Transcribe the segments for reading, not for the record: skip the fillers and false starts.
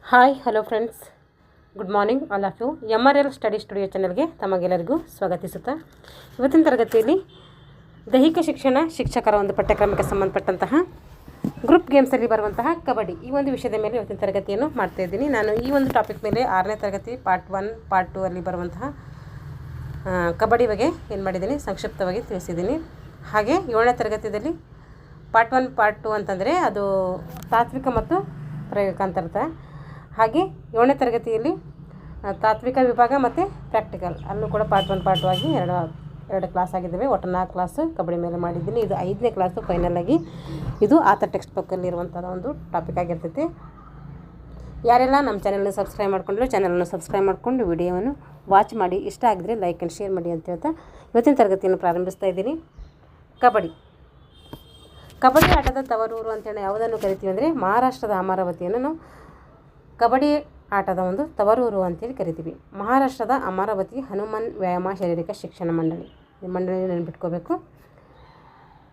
Hi hello friends, good morning all of you. MRL study studio ಚಾನಲ್ಗೆ ತಮಗೆಲ್ಲರಿಗೂ ಸ್ವಾಗತಿಸುತ್ತಾ, ಇವತ್ತಿನ ತರಗತಿಯಲ್ಲಿ ದೈಹಿಕ ಶಿಕ್ಷಕರ ಒಂದು ಪಠ್ಯಕ್ರಮಕ್ಕೆ ಸಂಬಂಧಪಟ್ಟಂತಹ ಗ್ರೂಪ್ ಗೇಮ್ಸಲ್ಲಿ ಬರುವಂತಹ ಕಬಡ್ಡಿ ಈ ಒಂದು ವಿಷಯದ ಮೇಲೆ ಇವತ್ತಿನ ತರಗತಿಯನ್ನು ಮಾಡ್ತಾಯಿದ್ದೀನಿ. ನಾನು ಈ ಒಂದು ಟಾಪಿಕ್ ಮೇಲೆ 6ನೇ ತರಗತಿ ಪಾರ್ಟ್ 1 ಪಾರ್ಟ್ 2 ಅಲ್ಲಿ ಬರುವಂತಹ ಕಬಡ್ಡಿ ಬಗ್ಗೆ ಏನು ಮಾಡಿದ್ದೀನಿ ಸಂಕ್ಷಿಪ್ತವಾಗಿ ತಿಳಿಸಿದ್ದೀನಿ. ಹಾಗೆ 7ನೇ ತರಗತಿಯಲ್ಲಿ ಪಾರ್ಟ್ 1 ಪಾರ್ಟ್ 2 ಅಂತಂದರೆ ಅದು ತಾತ್ವಿಕ ಮತ್ತು ಪ್ರಾಯೋಗಿಕ ಅಂತ ಇರುತ್ತೆ. ಹಾಗೆ 7ನೇ ತರಗತಿಯಲ್ಲಿ ತಾತ್ವಿಕ ವಿಭಾಗ ಮತ್ತು ಪ್ರಾಕ್ಟಿಕಲ್ ಅಲ್ಲೂ ಕೂಡ ಪಾರ್ಟ್ 1 ಪಾರ್ಟ್ 2 ಆಗಿ ಎರಡು ಕ್ಲಾಸ್ ಆಗಿದ್ದಾವೆ. ಒಟ್ಟು 4 ಕ್ಲಾಸು ಕಬಡ್ಡಿ ಮೇಲೆ ಮಾಡಿದ್ದೀನಿ. ಇದು 5ನೇ ಕ್ಲಾಸು ಫೈನಲ್ ಆಗಿ ಇದು ಆತ ಟೆಕ್ಸ್ಟ್ ಬುಕ್ಕಲ್ಲಿರುವಂಥ ಒಂದು ಟಾಪಿಕ್ ಆಗಿರ್ತೈತಿ. ಯಾರೆಲ್ಲ ನಮ್ಮ ಚಾನಲ್ನ ಸಬ್ಸ್ಕ್ರೈಬ್ ಮಾಡ್ಕೊಂಡ್ರು ಚಾನಲನ್ನು ಸಬ್ಸ್ಕ್ರೈಬ್ ಮಾಡಿಕೊಂಡು ವಿಡಿಯೋವನ್ನು ವಾಚ್ ಮಾಡಿ, ಇಷ್ಟ ಆಗಿದ್ರೆ ಲೈಕ್ ಆ್ಯಂಡ್ ಶೇರ್ ಮಾಡಿ ಅಂತ ಹೇಳ್ತಾ ಇವತ್ತಿನ ತರಗತಿಯನ್ನು ಪ್ರಾರಂಭಿಸ್ತಾ ಇದ್ದೀನಿ. ಕಬಡ್ಡಿ ಆಟದ ತವರೂರು ಅಂತೇಳಿ ಯಾವುದನ್ನು ಕರಿತೀವಿ ಅಂದರೆ ಮಹಾರಾಷ್ಟ್ರದ ಅಮರಾವತಿಯನ್ನು ನಾವು ಕಬಡ್ಡಿ ಆಟದ ಒಂದು ತವರೂರು ಅಂತೇಳಿ ಕರಿತೀವಿ. ಮಹಾರಾಷ್ಟ್ರದ ಅಮರಾವತಿ ಹನುಮಾನ್ ವ್ಯಾಯಾಮ ಶಾರೀರಿಕ ಶಿಕ್ಷಣ ಮಂಡಳಿ. ಈ ಮಂಡಳಿ ನೆನ್ಪಿಟ್ಕೋಬೇಕು.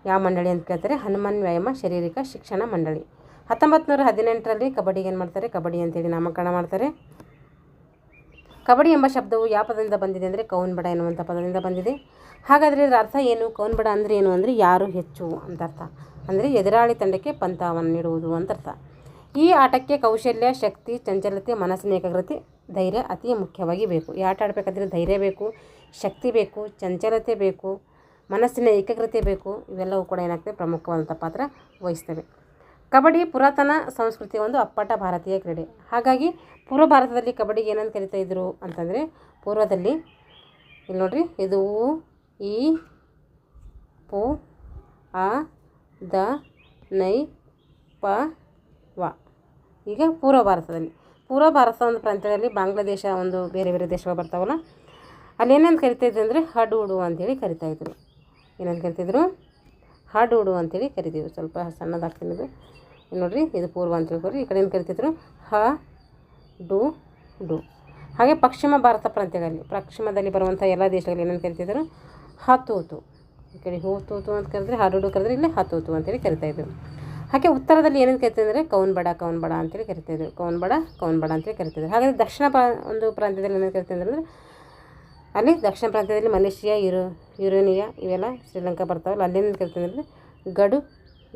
ಯಾವ ಮಂಡಳಿ ಅಂತ ಕೇಳ್ತಾರೆ? ಹನುಮಾನ್ ವ್ಯಾಯಾಮ ಶಾರೀರಿಕ ಶಿಕ್ಷಣ ಮಂಡಳಿ. 1918ರಲ್ಲಿ ಕಬಡ್ಡಿಗೆ ಏನು ಮಾಡ್ತಾರೆ? ಕಬಡ್ಡಿ ಅಂತೇಳಿ ನಾಮಕರಣ ಮಾಡ್ತಾರೆ. ಕಬಡ್ಡಿ ಎಂಬ ಶಬ್ದವು ಯಾವ ಪದದಿಂದ ಬಂದಿದೆ ಅಂದರೆ ಕೌನ್ಬಡ ಎನ್ನುವಂಥ ಪದದಿಂದ ಬಂದಿದೆ. ಹಾಗಾದರೆ ಇದರ ಅರ್ಥ ಏನು? ಕೌನ್ಬಡ ಅಂದರೆ ಏನು ಅಂದರೆ ಯಾರು ಹೆಚ್ಚು ಅಂತ ಅರ್ಥ. ಅಂದರೆ ಎದುರಾಳಿ ತಂಡಕ್ಕೆ ಪಂಥವನ್ನು ನೀಡುವುದು ಅಂತ ಅರ್ಥ. ಈ ಆಟಕ್ಕೆ ಕೌಶಲ್ಯ, ಶಕ್ತಿ, ಚಂಚಲತೆ, ಮನಸ್ಸಿನ ಏಕಾಗ್ರತೆ, ಧೈರ್ಯ ಅತಿ ಮುಖ್ಯವಾಗಿ ಬೇಕು. ಈ ಆಟ ಆಡಬೇಕಾದ್ರೆ ಧೈರ್ಯ ಬೇಕು, ಶಕ್ತಿ ಬೇಕು, ಚಂಚಲತೆ ಬೇಕು, ಮನಸ್ಸಿನ ಏಕಾಗ್ರತೆ ಬೇಕು. ಇವೆಲ್ಲವೂ ಕೂಡ ಏನಾಗ್ತದೆ ಪ್ರಮುಖವಾದಂಥ ಪಾತ್ರ ವಹಿಸ್ತವೆ. ಕಬಡ್ಡಿ ಪುರಾತನ ಸಂಸ್ಕೃತಿಯ ಒಂದು ಅಪ್ಪಟ ಭಾರತೀಯ ಕ್ರೀಡೆ. ಹಾಗಾಗಿ ಪೂರ್ವ ಭಾರತದಲ್ಲಿ ಕಬಡ್ಡಿಗೆ ಏನಂತ ಕರಿತಾ ಇದ್ರು ಅಂತಂದರೆ ಪೂರ್ವದಲ್ಲಿ ಇಲ್ಲಿ ನೋಡ್ರಿ, ಇದು ಈ ಪು ಆ ದ ನೈ ಪ ವ. ಈಗ ಪೂರ್ವ ಭಾರತ ಒಂದು ಪ್ರಾಂತ್ಯದಲ್ಲಿ ಬಾಂಗ್ಲಾದೇಶ ಒಂದು ಬೇರೆ ಬೇರೆ ದೇಶಗಳು ಬರ್ತಾವಲ್ಲ, ಅಲ್ಲಿ ಏನಂತ ಕರಿತಾಯಿದ್ರು ಅಂದರೆ ಹಡೂಡು ಅಂತೇಳಿ ಕರಿತಾಯಿದ್ರು. ಏನಂತ ಕರಿತಿದ್ರು? ಹಡೂಡು ಅಂತೇಳಿ ಕರಿತೀವಿ. ಸ್ವಲ್ಪ ಸಣ್ಣದಾಗ್ತೀನಿ ಇದು ನೋಡಿರಿ, ಇದು ಪೂರ್ವ ಅಂತ ತಿಳ್ಕೊರಿ. ಈ ಕಡೆ ಏನು ಕರಿತಿದ್ರು? ಹ ಡು ಡು. ಹಾಗೆ ಪಶ್ಚಿಮ ಭಾರತ ಪಶ್ಚಿಮದಲ್ಲಿ ಬರುವಂಥ ಎಲ್ಲ ದೇಶಗಳಲ್ಲಿ ಏನಂತ ಕರಿತಿದ್ರು? ಹತೂತು. ಈ ಕಡೆ ಹೂತೂತು ಅಂತ ಕರೆದ್ರೆ, ಹಡೂಡು ಕರೆದ್ರೆ ಇಲ್ಲಿ ಹತೂತು ಅಂತೇಳಿ ಕರಿತಾಯಿದ್ರು. ಹಾಗೆ ಉತ್ತರದಲ್ಲಿ ಏನೇನು ಕರಿತಿದ್ರು ಅಂದರೆ ಕೌನ್ಬಡ ಅಂತೇಳಿ ಕರಿತಾಯಿದ್ರು. ಕೌನ್ಬಡ ಅಂತೇಳಿ ಕರಿತಿದ್ರು. ಹಾಗಾದರೆ ದಕ್ಷಿಣ ಒಂದು ಪ್ರಾಂತ್ಯದಲ್ಲಿ ಏನೇನು ಕರಿತಿದ್ರು ಅಂದರೆ ಅಲ್ಲಿ ದಕ್ಷಿಣ ಪ್ರಾಂತ್ಯದಲ್ಲಿ ಮಲೇಷಿಯಾ, ಯುರೇನಿಯಾ ಇವೆಲ್ಲ ಶ್ರೀಲಂಕಾ ಬರ್ತಾವಲ್ಲ, ಅಲ್ಲೇನೇನು ಕರಿತಿದ್ರು ಅಂದರೆ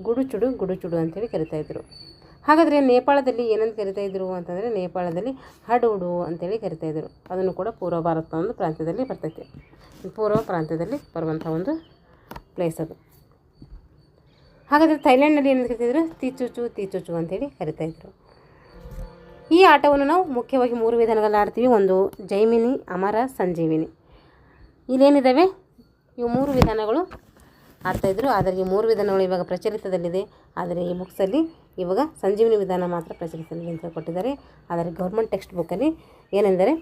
ಗುಡುಚುಡು ಅಂತೇಳಿ ಕರಿತಾಯಿದ್ರು. ಹಾಗಾದರೆ ನೇಪಾಳದಲ್ಲಿ ಏನಂತ ಕರಿತಾಯಿದ್ರು ಅಂತಂದರೆ ನೇಪಾಳದಲ್ಲಿ ಹಡೂಡು ಅಂತೇಳಿ ಕರಿತಾಯಿದ್ರು. ಅದನ್ನು ಕೂಡ ಪೂರ್ವ ಭಾರತ ಒಂದು ಪ್ರಾಂತ್ಯದಲ್ಲಿ ಬರ್ತೈತೆ. ಪೂರ್ವ ಪ್ರಾಂತ್ಯದಲ್ಲಿ ಬರುವಂಥ ಒಂದು ಪ್ಲೇಸ್ ಅದು. ಹಾಗಾದರೆ ಥೈಲ್ಯಾಂಡ್ನಲ್ಲಿ ಏನು ಕರಿತಿದ್ರು? ತೀಚುಚು ಅಂತೇಳಿ ಕರಿತಾಯಿದ್ರು. ಈ ಆಟವನ್ನು ನಾವು ಮುಖ್ಯವಾಗಿ 3 ವಿಧಾನಗಳಲ್ಲಿ ಆಡ್ತೀವಿ. ಒಂದು ಜೈಮಿನಿ, ಅಮರ, ಸಂಜೀವಿನಿ. ಇಲ್ಲೇನಿದ್ದಾವೆ ಇವು 3 ವಿಧಾನಗಳು ಆಡ್ತಾಯಿದ್ರು. ಆದರೆ ಈ 3 ವಿಧಾನಗಳು ಇವಾಗ ಪ್ರಚಲಿತದಲ್ಲಿದೆ. ಆದರೆ ಈ ಬುಕ್ಸಲ್ಲಿ ಇವಾಗ ಸಂಜೀವಿನಿ ವಿಧಾನ ಮಾತ್ರ ಪ್ರಚಲಿತದಲ್ಲಿ ಅಂತ ಕೊಟ್ಟಿದ್ದಾರೆ. ಆದರೆ ಗೌರ್ಮೆಂಟ್ ಟೆಕ್ಸ್ಟ್ ಬುಕ್ಕಲ್ಲಿ ಏನೆಂದರೆ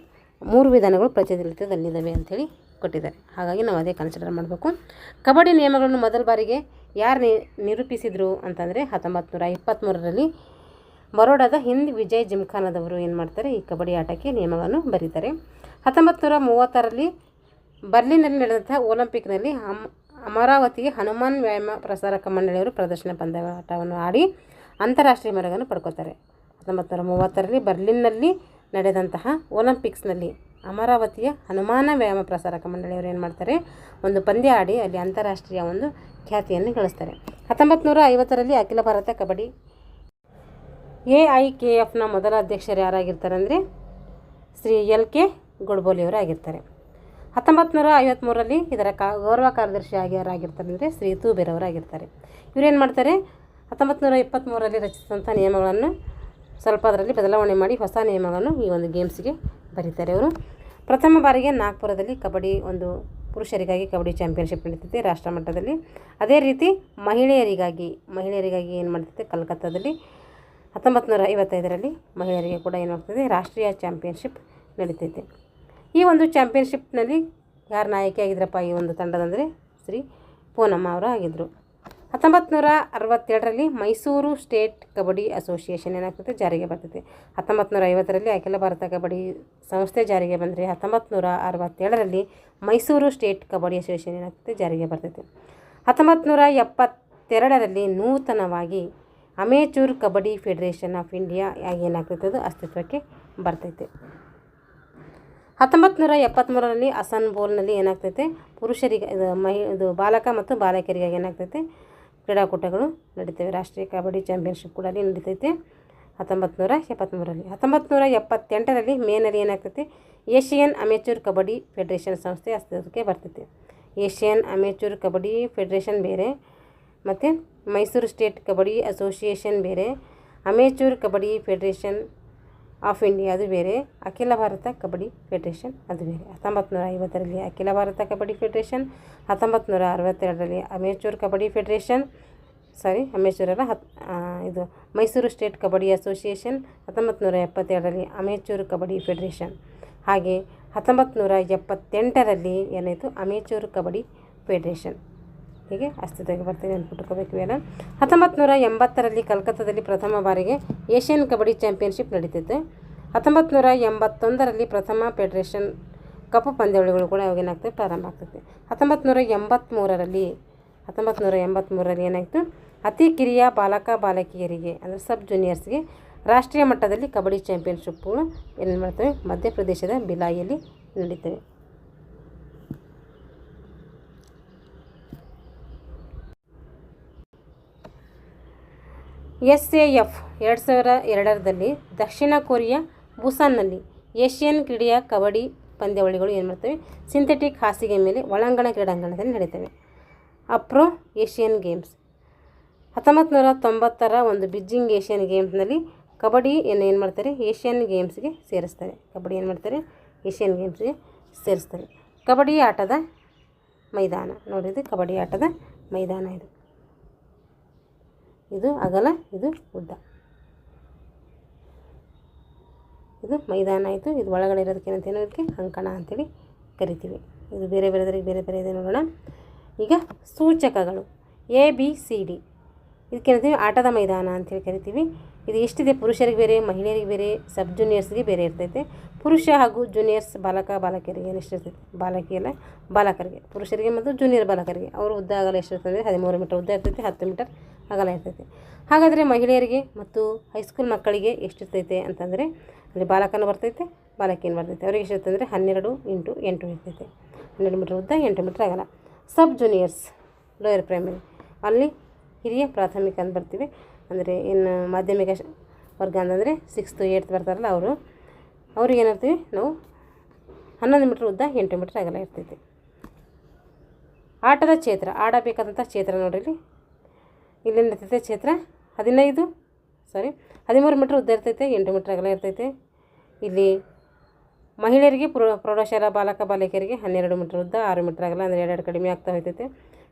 3 ವಿಧಾನಗಳು ಪ್ರಚಲಿತದಲ್ಲಿದ್ದಾವೆ ಅಂಥೇಳಿ ಕೊಟ್ಟಿದ್ದಾರೆ. ಹಾಗಾಗಿ ನಾವು ಅದೇ ಕನ್ಸಿಡರ್ ಮಾಡಬೇಕು. ಕಬಡ್ಡಿ ನಿಯಮಗಳನ್ನು ಮೊದಲ ಬಾರಿಗೆ ಯಾರು ನಿರೂಪಿಸಿದರು ಅಂತಂದರೆ 1923ರಲ್ಲಿ ಬರೋಡಾದ ಹಿಂದ್ ವಿಜಯ್ ಜಿಮ್ಖಾನದವರು ಏನು ಮಾಡ್ತಾರೆ? ಈ ಕಬಡ್ಡಿ ಆಟಕ್ಕೆ ನಿಯಮಗಳನ್ನು ಬರೀತಾರೆ. 1936ರಲ್ಲಿ ಬರ್ಲಿನಲ್ಲಿ ನಡೆದಂಥ ಒಲಿಂಪಿಕ್ನಲ್ಲಿ ಅಮರಾವತಿಗೆ ಹನುಮಾನ್ ವ್ಯಾಯಾಮ ಪ್ರಸಾರಕ ಮಂಡಳಿಯವರು ಪ್ರದರ್ಶನ ಪಂದ್ಯಾಟವನ್ನು ಆಡಿ ಅಂತಾರಾಷ್ಟ್ರೀಯ ಮೆರುಗನ್ನು ಪಡ್ಕೋತಾರೆ. 1930ರಲ್ಲಿ ಬರ್ಲಿನ್ನಲ್ಲಿ ನಡೆದಂತಹ ಒಲಿಂಪಿಕ್ಸ್ನಲ್ಲಿ ಅಮರಾವತಿಯ ಹನುಮಾನ ವ್ಯಾಯಾಮ ಪ್ರಸಾರಕ ಮಂಡಳಿಯವರು ಏನು ಮಾಡ್ತಾರೆ? ಒಂದು ಪಂದ್ಯ ಆಡಿ ಅಲ್ಲಿ ಅಂತಾರಾಷ್ಟ್ರೀಯ ಒಂದು ಖ್ಯಾತಿಯನ್ನು ಗಳಿಸ್ತಾರೆ. 1950ರಲ್ಲಿ ಅಖಿಲ ಭಾರತ ಕಬಡ್ಡಿ AIKFನ ಮೊದಲ ಅಧ್ಯಕ್ಷರು ಯಾರಾಗಿರ್ತಾರೆ ಅಂದರೆ ಶ್ರೀ LK ಗುಡ್ಬೋಲಿಯವರು ಆಗಿರ್ತಾರೆ. 1953ರಲ್ಲಿ ಇದರ ಗೌರವ ಕಾರ್ಯದರ್ಶಿಯಾಗಿ ಯಾರಾಗಿರ್ತಾರೆ ಅಂದರೆ ಶ್ರೀ ತೂಬೇರವರಾಗಿರ್ತಾರೆ. ಇವರೇನು ಮಾಡ್ತಾರೆ? 1923ರಲ್ಲಿ ರಚಿಸಿದಂಥ ನಿಯಮಗಳನ್ನು ಸ್ವಲ್ಪ ಅದರಲ್ಲಿ ಬದಲಾವಣೆ ಮಾಡಿ ಹೊಸ ನಿಯಮಗಳನ್ನು ಈ ಒಂದು ಗೇಮ್ಸ್ಗೆ ಬರೀತಾರೆ ಅವರು. ಪ್ರಥಮ ಬಾರಿಗೆ ನಾಗ್ಪುರದಲ್ಲಿ ಕಬಡ್ಡಿ ಒಂದು ಪುರುಷರಿಗಾಗಿ ಕಬಡ್ಡಿ ಚಾಂಪಿಯನ್ಶಿಪ್ ನಡೀತೈತೆ ರಾಷ್ಟ್ರ ಮಟ್ಟದಲ್ಲಿ. ಅದೇ ರೀತಿ ಮಹಿಳೆಯರಿಗಾಗಿ ಏನು ಮಾಡ್ತೈತೆ ಕಲ್ಕತ್ತಾದಲ್ಲಿ 1955ರಲ್ಲಿ ಮಹಿಳೆಯರಿಗೆ ಕೂಡ ಏನಾಗ್ತದೆ ರಾಷ್ಟ್ರೀಯ ಚಾಂಪಿಯನ್ಶಿಪ್ ನಡೀತೈತೆ. ಈ ಒಂದು ಚಾಂಪಿಯನ್ಶಿಪ್ನಲ್ಲಿ ಯಾರು ನಾಯಕಿ ಆಗಿದ್ರಪ್ಪ ಈ ಒಂದು ತಂಡದಂದರೆ ಶ್ರೀ ಪೂನಮ್ಮ ಅವರು ಆಗಿದ್ದರು. 1962ರಲ್ಲಿ ಮೈಸೂರು ಸ್ಟೇಟ್ ಕಬಡ್ಡಿ ಅಸೋಸಿಯೇಷನ್ ಏನಾಗ್ತದೆ ಜಾರಿಗೆ ಬರ್ತೈತೆ. 1950ರಲ್ಲಿ ಅಖಿಲ ಭಾರತ ಕಬಡ್ಡಿ ಸಂಸ್ಥೆ ಜಾರಿಗೆ ಬಂದರೆ 1967ರಲ್ಲಿ ಮೈಸೂರು ಸ್ಟೇಟ್ ಕಬಡ್ಡಿ ಅಸೋಸಿಯೇಷನ್ ಏನಾಗ್ತದೆ ಜಾರಿಗೆ ಬರ್ತೈತೆ. 1972ರಲ್ಲಿ ನೂತನವಾಗಿ amateur kabaddi federation of India ಆಗಿ ಏನಾಗ್ತೈತೆ ಅದು ಅಸ್ತಿತ್ವಕ್ಕೆ ಬರ್ತೈತೆ. 1973ರಲ್ಲಿ ಅಸನ್ಸೋಲ್ನಲ್ಲಿ ಏನಾಗ್ತೈತೆ ಪುರುಷರಿಗೆ ಇದು ಬಾಲಕ ಮತ್ತು ಬಾಲಕಿಯರಿಗಾಗಿ ಏನಾಗ್ತೈತೆ ಕ್ರೀಡಾಕೂಟಗಳು ನಡೀತವೆ. ರಾಷ್ಟ್ರೀಯ ಕಬಡ್ಡಿ ಚಾಂಪಿಯನ್ಶಿಪ್ ಕೂಡ ಅಲ್ಲಿ ನಡೀತೈತೆ 1973ರಲ್ಲಿ. 1978ರಲ್ಲಿ ಮೇನಲ್ಲಿ ಏನಾಗ್ತೈತೆ ಏಷಿಯನ್ ಅಮೇಚೂರ್ ಕಬಡ್ಡಿ ಫೆಡರೇಷನ್ ಸಂಸ್ಥೆ ಅಸ್ತಿತ್ವಕ್ಕೆ ಬರ್ತೈತೆ. ಏಷಿಯನ್ ಅಮೇಚೂರ್ ಕಬಡ್ಡಿ ಫೆಡರೇಷನ್ ಬೇರೆ ಮತ್ತು ಮೈಸೂರು ಸ್ಟೇಟ್ ಕಬಡ್ಡಿ ಅಸೋಸಿಯೇಷನ್ ಬೇರೆ, amateur kabaddi federation of India ಅದು ಬೇರೆ, ಅಖಿಲ ಭಾರತ ಕಬಡ್ಡಿ ಫೆಡರೇಷನ್ ಅದು ಬೇರೆ. 1950ರಲ್ಲಿ ಅಖಿಲ ಭಾರತ ಕಬಡ್ಡಿ ಫೆಡರೇಷನ್, 1962ರಲ್ಲಿ ಅಮೇಚೂರ್ ಕಬಡ್ಡಿ ಫೆಡರೇಷನ್ ಅಮೇಚೂರಲ್ಲ ಇದು ಮೈಸೂರು ಸ್ಟೇಟ್ ಕಬಡ್ಡಿ ಅಸೋಸಿಯೇಷನ್, 1972ರಲ್ಲಿ ಅಮೇಚೂರ್ ಕಬಡ್ಡಿ ಫೆಡರೇಷನ್, ಹಾಗೆ 1978ರಲ್ಲಿ ಏನಾಯಿತು ಅಮೇಚೂರ್ ಕಬಡ್ಡಿ ಫೆಡರೇಷನ್ ಹೀಗೆ ಅಸ್ತಿತ್ವಕ್ಕೆ ಬರ್ತದೆ ನೆನ್ಪಿಟ್ಕೋಬೇಕು ಇವೆಲ್ಲ. 1980ರಲ್ಲಿ ಕಲ್ಕತ್ತಾದಲ್ಲಿ ಪ್ರಥಮ ಬಾರಿಗೆ ಏಷ್ಯನ್ ಕಬಡ್ಡಿ ಚಾಂಪಿಯನ್ಶಿಪ್ ನಡೀತಿತ್ತು. 1981ರಲ್ಲಿ ಪ್ರಥಮ ಫೆಡರೇಷನ್ ಕಪ್ ಪಂದ್ಯಾವಳಿಗಳು ಕೂಡ ಅವಾಗೇನಾಗ್ತದೆ ಪ್ರಾರಂಭ ಆಗ್ತದೆ. 1983ರಲ್ಲಿ ಏನಾಯಿತು ಅತಿ ಕಿರಿಯ ಬಾಲಕ ಬಾಲಕಿಯರಿಗೆ ಅಂದರೆ ಸಬ್ ಜೂನಿಯರ್ಸ್ಗೆ ರಾಷ್ಟ್ರೀಯ ಮಟ್ಟದಲ್ಲಿ ಕಬಡ್ಡಿ ಚಾಂಪಿಯನ್ಶಿಪ್ಗಳು ಏನೇನು ಮಾಡ್ತವೆ ಮಧ್ಯಪ್ರದೇಶದ ಭಿಲಾಯಿಯಲ್ಲಿ ನಡೀತವೆ. SAF 2002ರಲ್ಲಿ ದಕ್ಷಿಣ ಕೊರಿಯಾ ಬುಸಾನ್ನಲ್ಲಿ ಏಷ್ಯನ್ ಕ್ರೀಡೆಯ ಕಬಡ್ಡಿ ಪಂದ್ಯಾವಳಿಗಳು ಏನು ಮಾಡ್ತವೆ ಸಿಂಥೆಟಿಕ್ ಹಾಸಿಗೆ ಮೇಲೆ ಒಳಾಂಗಣ ಕ್ರೀಡಾಂಗಣದಲ್ಲಿ ನಡೀತವೆ. ಅಪ್ರೋ ಏಷ್ಯನ್ ಗೇಮ್ಸ್ 1990ರ ಒಂದು ಬೀಜಿಂಗ್ ಏಷ್ಯನ್ ಗೇಮ್ಸ್ನಲ್ಲಿ ಕಬಡ್ಡಿ ಏನು ಮಾಡ್ತಾರೆ ಏಷ್ಯನ್ ಗೇಮ್ಸ್ಗೆ ಸೇರಿಸ್ತಾರೆ. ಕಬಡ್ಡಿ ಏನು ಮಾಡ್ತಾರೆ ಏಷ್ಯನ್ ಗೇಮ್ಸ್ಗೆ ಸೇರಿಸ್ತಾರೆ. ಕಬಡ್ಡಿ ಆಟದ ಮೈದಾನ ನೋಡಿದ್ದು ಕಬಡ್ಡಿ ಆಟದ ಮೈದಾನ ಇದು ಅಗಲ ಇದು ಉದ್ದ, ಇದು ಮೈದಾನ ಆಯಿತು. ಇದು ಒಳಗಡೆ ಇರೋದಕ್ಕೆ ಏನಂತ ಏನೋದಕ್ಕೆ ಅಂಕಣ ಅಂತೇಳಿ ಕರಿತೀವಿ. ಇದು ಬೇರೆ ಬೇರೆದರಿಗೆ ಬೇರೆ ಬೇರೆ ಇದೆ ನೋಡೋಣ. ಈಗ ಸೂಚಕಗಳು ABCD ಇದಕ್ಕೆ ಏನಂತೀವಿ ಆಟದ ಮೈದಾನ ಅಂತೇಳಿ ಕರಿತೀವಿ. ಇದು ಎಷ್ಟಿದೆ ಪುರುಷರಿಗೆ ಬೇರೆ ಮಹಿಳೆಯರಿಗೆ ಬೇರೆ ಸಬ್ ಜೂನಿಯರ್ಸ್ಗೆ ಬೇರೆ ಇರ್ತೈತೆ. ಪುರುಷ ಹಾಗೂ ಜೂನಿಯರ್ಸ್ ಬಾಲಕ ಬಾಲಕಿಯರಿಗೆ ಎಷ್ಟಿರ್ತೈತೆ ಬಾಲಕಿಯಲ್ಲ ಬಾಲಕರಿಗೆ ಪುರುಷರಿಗೆ ಮತ್ತು ಜೂನಿಯರ್ ಬಾಲಕರಿಗೆ ಅವರು ಉದ್ದ ಅಗಲ ಎಷ್ಟಿರ್ತದೆ 13 ಮೀಟರ್ ಉದ್ದ ಇರ್ತೈತೆ, 10 ಮೀಟರ್ ಅಗಲ ಇರ್ತೈತೆ. ಹಾಗಾದರೆ ಮಹಿಳೆಯರಿಗೆ ಮತ್ತು ಹೈಸ್ಕೂಲ್ ಮಕ್ಕಳಿಗೆ ಎಷ್ಟಿರ್ತೈತೆ ಅಂತಂದರೆ ಅಲ್ಲಿ ಬಾಲಕನೂ ಬರ್ತೈತೆ ಬಾಲಕಿಯನ್ನು ಬರ್ತೈತೆ. ಅವ್ರಿಗೆ ಎಷ್ಟಿರ್ತಂದರೆ 12 × 8 ಇರ್ತೈತೆ. 12 ಮೀಟರ್ ಉದ್ದ 8 ಮೀಟರ್ ಅಗಲ. ಸಬ್ ಜೂನಿಯರ್ಸ್ ಲೋಯರ್ ಪ್ರೈಮರಿ ಅಲ್ಲಿ ಹಿರಿಯ ಪ್ರಾಥಮಿಕ ಅಂತ ಬರ್ತೀವಿ. ಅಂದರೆ ಇನ್ನು ಮಾಧ್ಯಮಿಕ ವರ್ಗ ಅಂತಂದರೆ 6th 8th ಬರ್ತಾರಲ್ಲ ಅವ್ರಿಗೆ ಏನಿರ್ತೀವಿ ನಾವು 11 ಮೀಟ್ರ್ ಉದ್ದ 8 ಮೀಟ್ರ್ ಅಗಲ ಇರ್ತೈತಿ. ಆಟದ ಕ್ಷೇತ್ರ ಆಡಬೇಕಾದಂಥ ಕ್ಷೇತ್ರ ನೋಡಿರಿ ಇಲ್ಲೇನು ಇರ್ತೈತೆ ಕ್ಷೇತ್ರ 13 ಮೀಟ್ರ್ ಉದ್ದ ಇರ್ತೈತೆ, 8 ಮೀಟ್ರ್ ಅಗಲ ಇರ್ತೈತೆ. ಇಲ್ಲಿ ಮಹಿಳೆಯರಿಗೆ ಪ್ರೌಢಶಾಲಾ ಬಾಲಕ ಬಾಲಕಿಯರಿಗೆ 12 ಮೀಟ್ರ್ ಉದ್ದ 6 ಮೀಟ್ರ್ ಅಗಲ ಅಂದರೆ 2 ಕಡಿಮೆ ಆಗ್ತಾ ಹೋಗ್ತೈತೆ.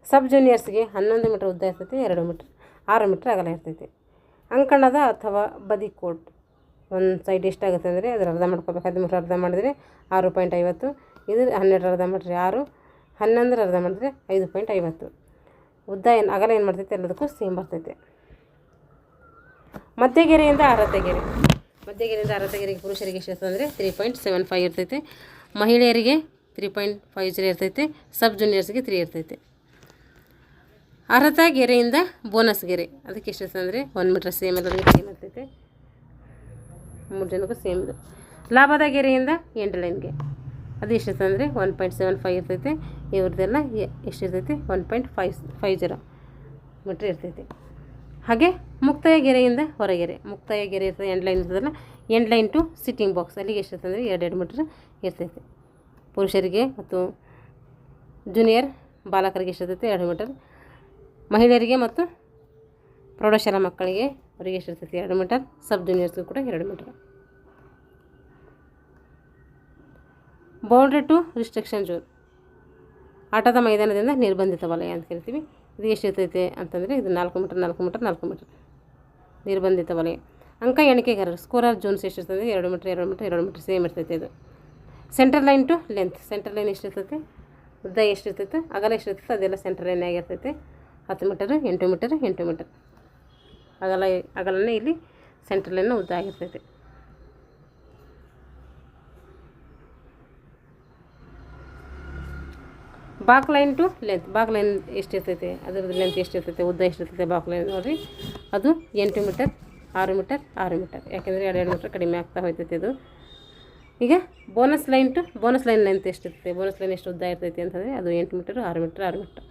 ಸಬ್ ಜೂನಿಯರ್ಸ್ಗೆ 11 ಮೀಟ್ರ್ ಉದ್ದ ಇರ್ತೈತೆ, 2 ಮೀಟ್ರ್ 6 ಮೀಟ್ರ್ ಅಗಲ ಇರ್ತೈತೆ. ಅಂಕಣದ ಅಥವಾ ಬದಿ ಕೋಟ್ ಒಂದು ಸೈಡ್ ಎಷ್ಟಾಗುತ್ತೆ ಅಂದರೆ ಅದರ ಅರ್ಧ ಮಾಡ್ಕೋಬೇಕು. 13 ಅರ್ಧ ಮಾಡಿದ್ರೆ 6.50, ಇದು 12 ಅರ್ಧ ಮಾಡಿದ್ರೆ 6, 11 ಅರ್ಧ ಮಾಡಿದ್ರೆ 5.50. ಉದ್ದ ಅಗಲ ಏನು ಮಾಡ್ತೈತೆ ಎಲ್ಲದಕ್ಕೂ ಸೇಮ್ ಬರ್ತೈತೆ. ಮಧ್ಯಗೆರೆಯಿಂದ ಅರ್ಹತೆಗೆರೆಗೆ ಪುರುಷರಿಗೆ ಎಷ್ಟು ಅಂದರೆ 3.75 ಇರ್ತೈತೆ, ಮಹಿಳೆಯರಿಗೆ 3.50 ಇರ್ತೈತೆ, ಸಬ್ ಜೂನಿಯರ್ಸ್ಗೆ 3 ಇರ್ತೈತೆ. ಅರ್ಹತಾ ಗೆರೆಯಿಂದ ಬೋನಸ್ ಗೆರೆ ಅದಕ್ಕೆ ಎಷ್ಟು ಅಂದರೆ 1 ಮೀಟ್ರ್ ಸೇಮ್ ಎಲ್ಲರಿಗೂ ಸೇಮ್ ಇರ್ತೈತೆ, 3 ಜನಕ್ಕೂ ಸೇಮ್ ಇದು. ಲಾಭದ ಗೆರೆಯಿಂದ ಎಂಡ್ ಲೈನ್ಗೆ ಅದು ಎಷ್ಟು ಅಂದರೆ 1.75 ಇರ್ತೈತೆ, ಇವ್ರದ್ದೆಲ್ಲ ಎಷ್ಟಿರ್ತೈತೆ 1.50 ಮೀಟ್ರ್ ಇರ್ತೈತೆ. ಹಾಗೆ ಮುಕ್ತಾಯ ಗೆರೆಯಿಂದ ಹೊರಗೆರೆ ಇರ್ತದೆ, ಎಂಡ್ ಲೈನ್ ಇರ್ತದಲ್ಲ end line to sitting box ಅಲ್ಲಿಗೆ ಎಷ್ಟಿರ್ತದೆ ಅಂದರೆ 2 ಮೀಟ್ರ್ ಇರ್ತೈತೆ. ಪುರುಷರಿಗೆ ಮತ್ತು ಜೂನಿಯರ್ ಬಾಲಕರಿಗೆ ಎಷ್ಟಿರ್ತೈತೆ 2 ಮೀಟರ್, ಮಹಿಳೆಯರಿಗೆ ಮತ್ತು ಪ್ರೌಢಶಾಲಾ ಮಕ್ಕಳಿಗೆ ಅವರಿಗೆ ಎಷ್ಟಿರ್ತೈತೆ 2 ಮೀಟರ್, ಸಬ್ ಜೂನಿಯರ್ಸ್ಗೂ ಕೂಡ 2 metre. Boundary to restriction zone ಆಟದ ಮೈದಾನದಿಂದ ನಿರ್ಬಂಧಿತ ವಲಯ ಅಂತ ಕರಿತೀವಿ. ಇದು ಎಷ್ಟಿರ್ತೈತೆ ಅಂತಂದರೆ ಇದು 4 ಮೀಟರ್ ನಿರ್ಬಂಧಿತ ವಲಯ. ಅಂಕ ಎಣಿಕೆಗಾರರು ಸ್ಕೋರರ್ ಜೋನ್ಸ್ ಎಷ್ಟಿರ್ತದೆ 2 ಮೀಟರ್ ಸೇಮ್ ಇರ್ತೈತೆ. ಇದು centre line to length centre line ಎಷ್ಟಿರ್ತೈತೆ ಉದ್ದ ಎಷ್ಟಿರ್ತೈತೆ ಅಗಲ ಎಷ್ಟಿರ್ತೈತೆ ಅದೆಲ್ಲ ಸೆಂಟರ್ ಲೈನ್ ಆಗಿರ್ತೈತೆ. 10 ಮೀಟರ್ 8 ಮೀಟರ್ ಅಗಲನೇ ಇಲ್ಲಿ ಸೆಂಟರ್ ಲೈನ್ ಉದ್ದ ಆಗಿರ್ತೈತೆ. Baulk line to length baulk line ಎಷ್ಟಿರ್ತೈತೆ ಅದರದ್ದು ಲೆಂತ್ ಎಷ್ಟಿರ್ತೈತೆ ಉದ್ದ ಎಷ್ಟಿರ್ತೈತೆ ಬಾಕ್ ಲೈನ್ ನೋಡಿರಿ ಅದು 8 ಮೀಟರ್ 6 ಮೀಟರ್ 6 ಮೀಟರ್, ಯಾಕೆಂದರೆ 2 ಮೀಟರ್ ಕಡಿಮೆ ಆಗ್ತಾ ಹೋಗ್ತೈತೆ ಇದು. ಈಗ ಬೋನಸ್ ಲೈನ್ ಲೆಂತ್ ಎಷ್ಟಿರ್ತೈತೆ, ಬೋನಸ್ ಲೈನ್ ಎಷ್ಟು ಉದ್ದ ಇರ್ತೈತಿ ಅಂತಂದರೆ ಅದು 8 ಮೀಟರ್ 6 ಮೀಟರ್ 6 ಮೀಟರ್.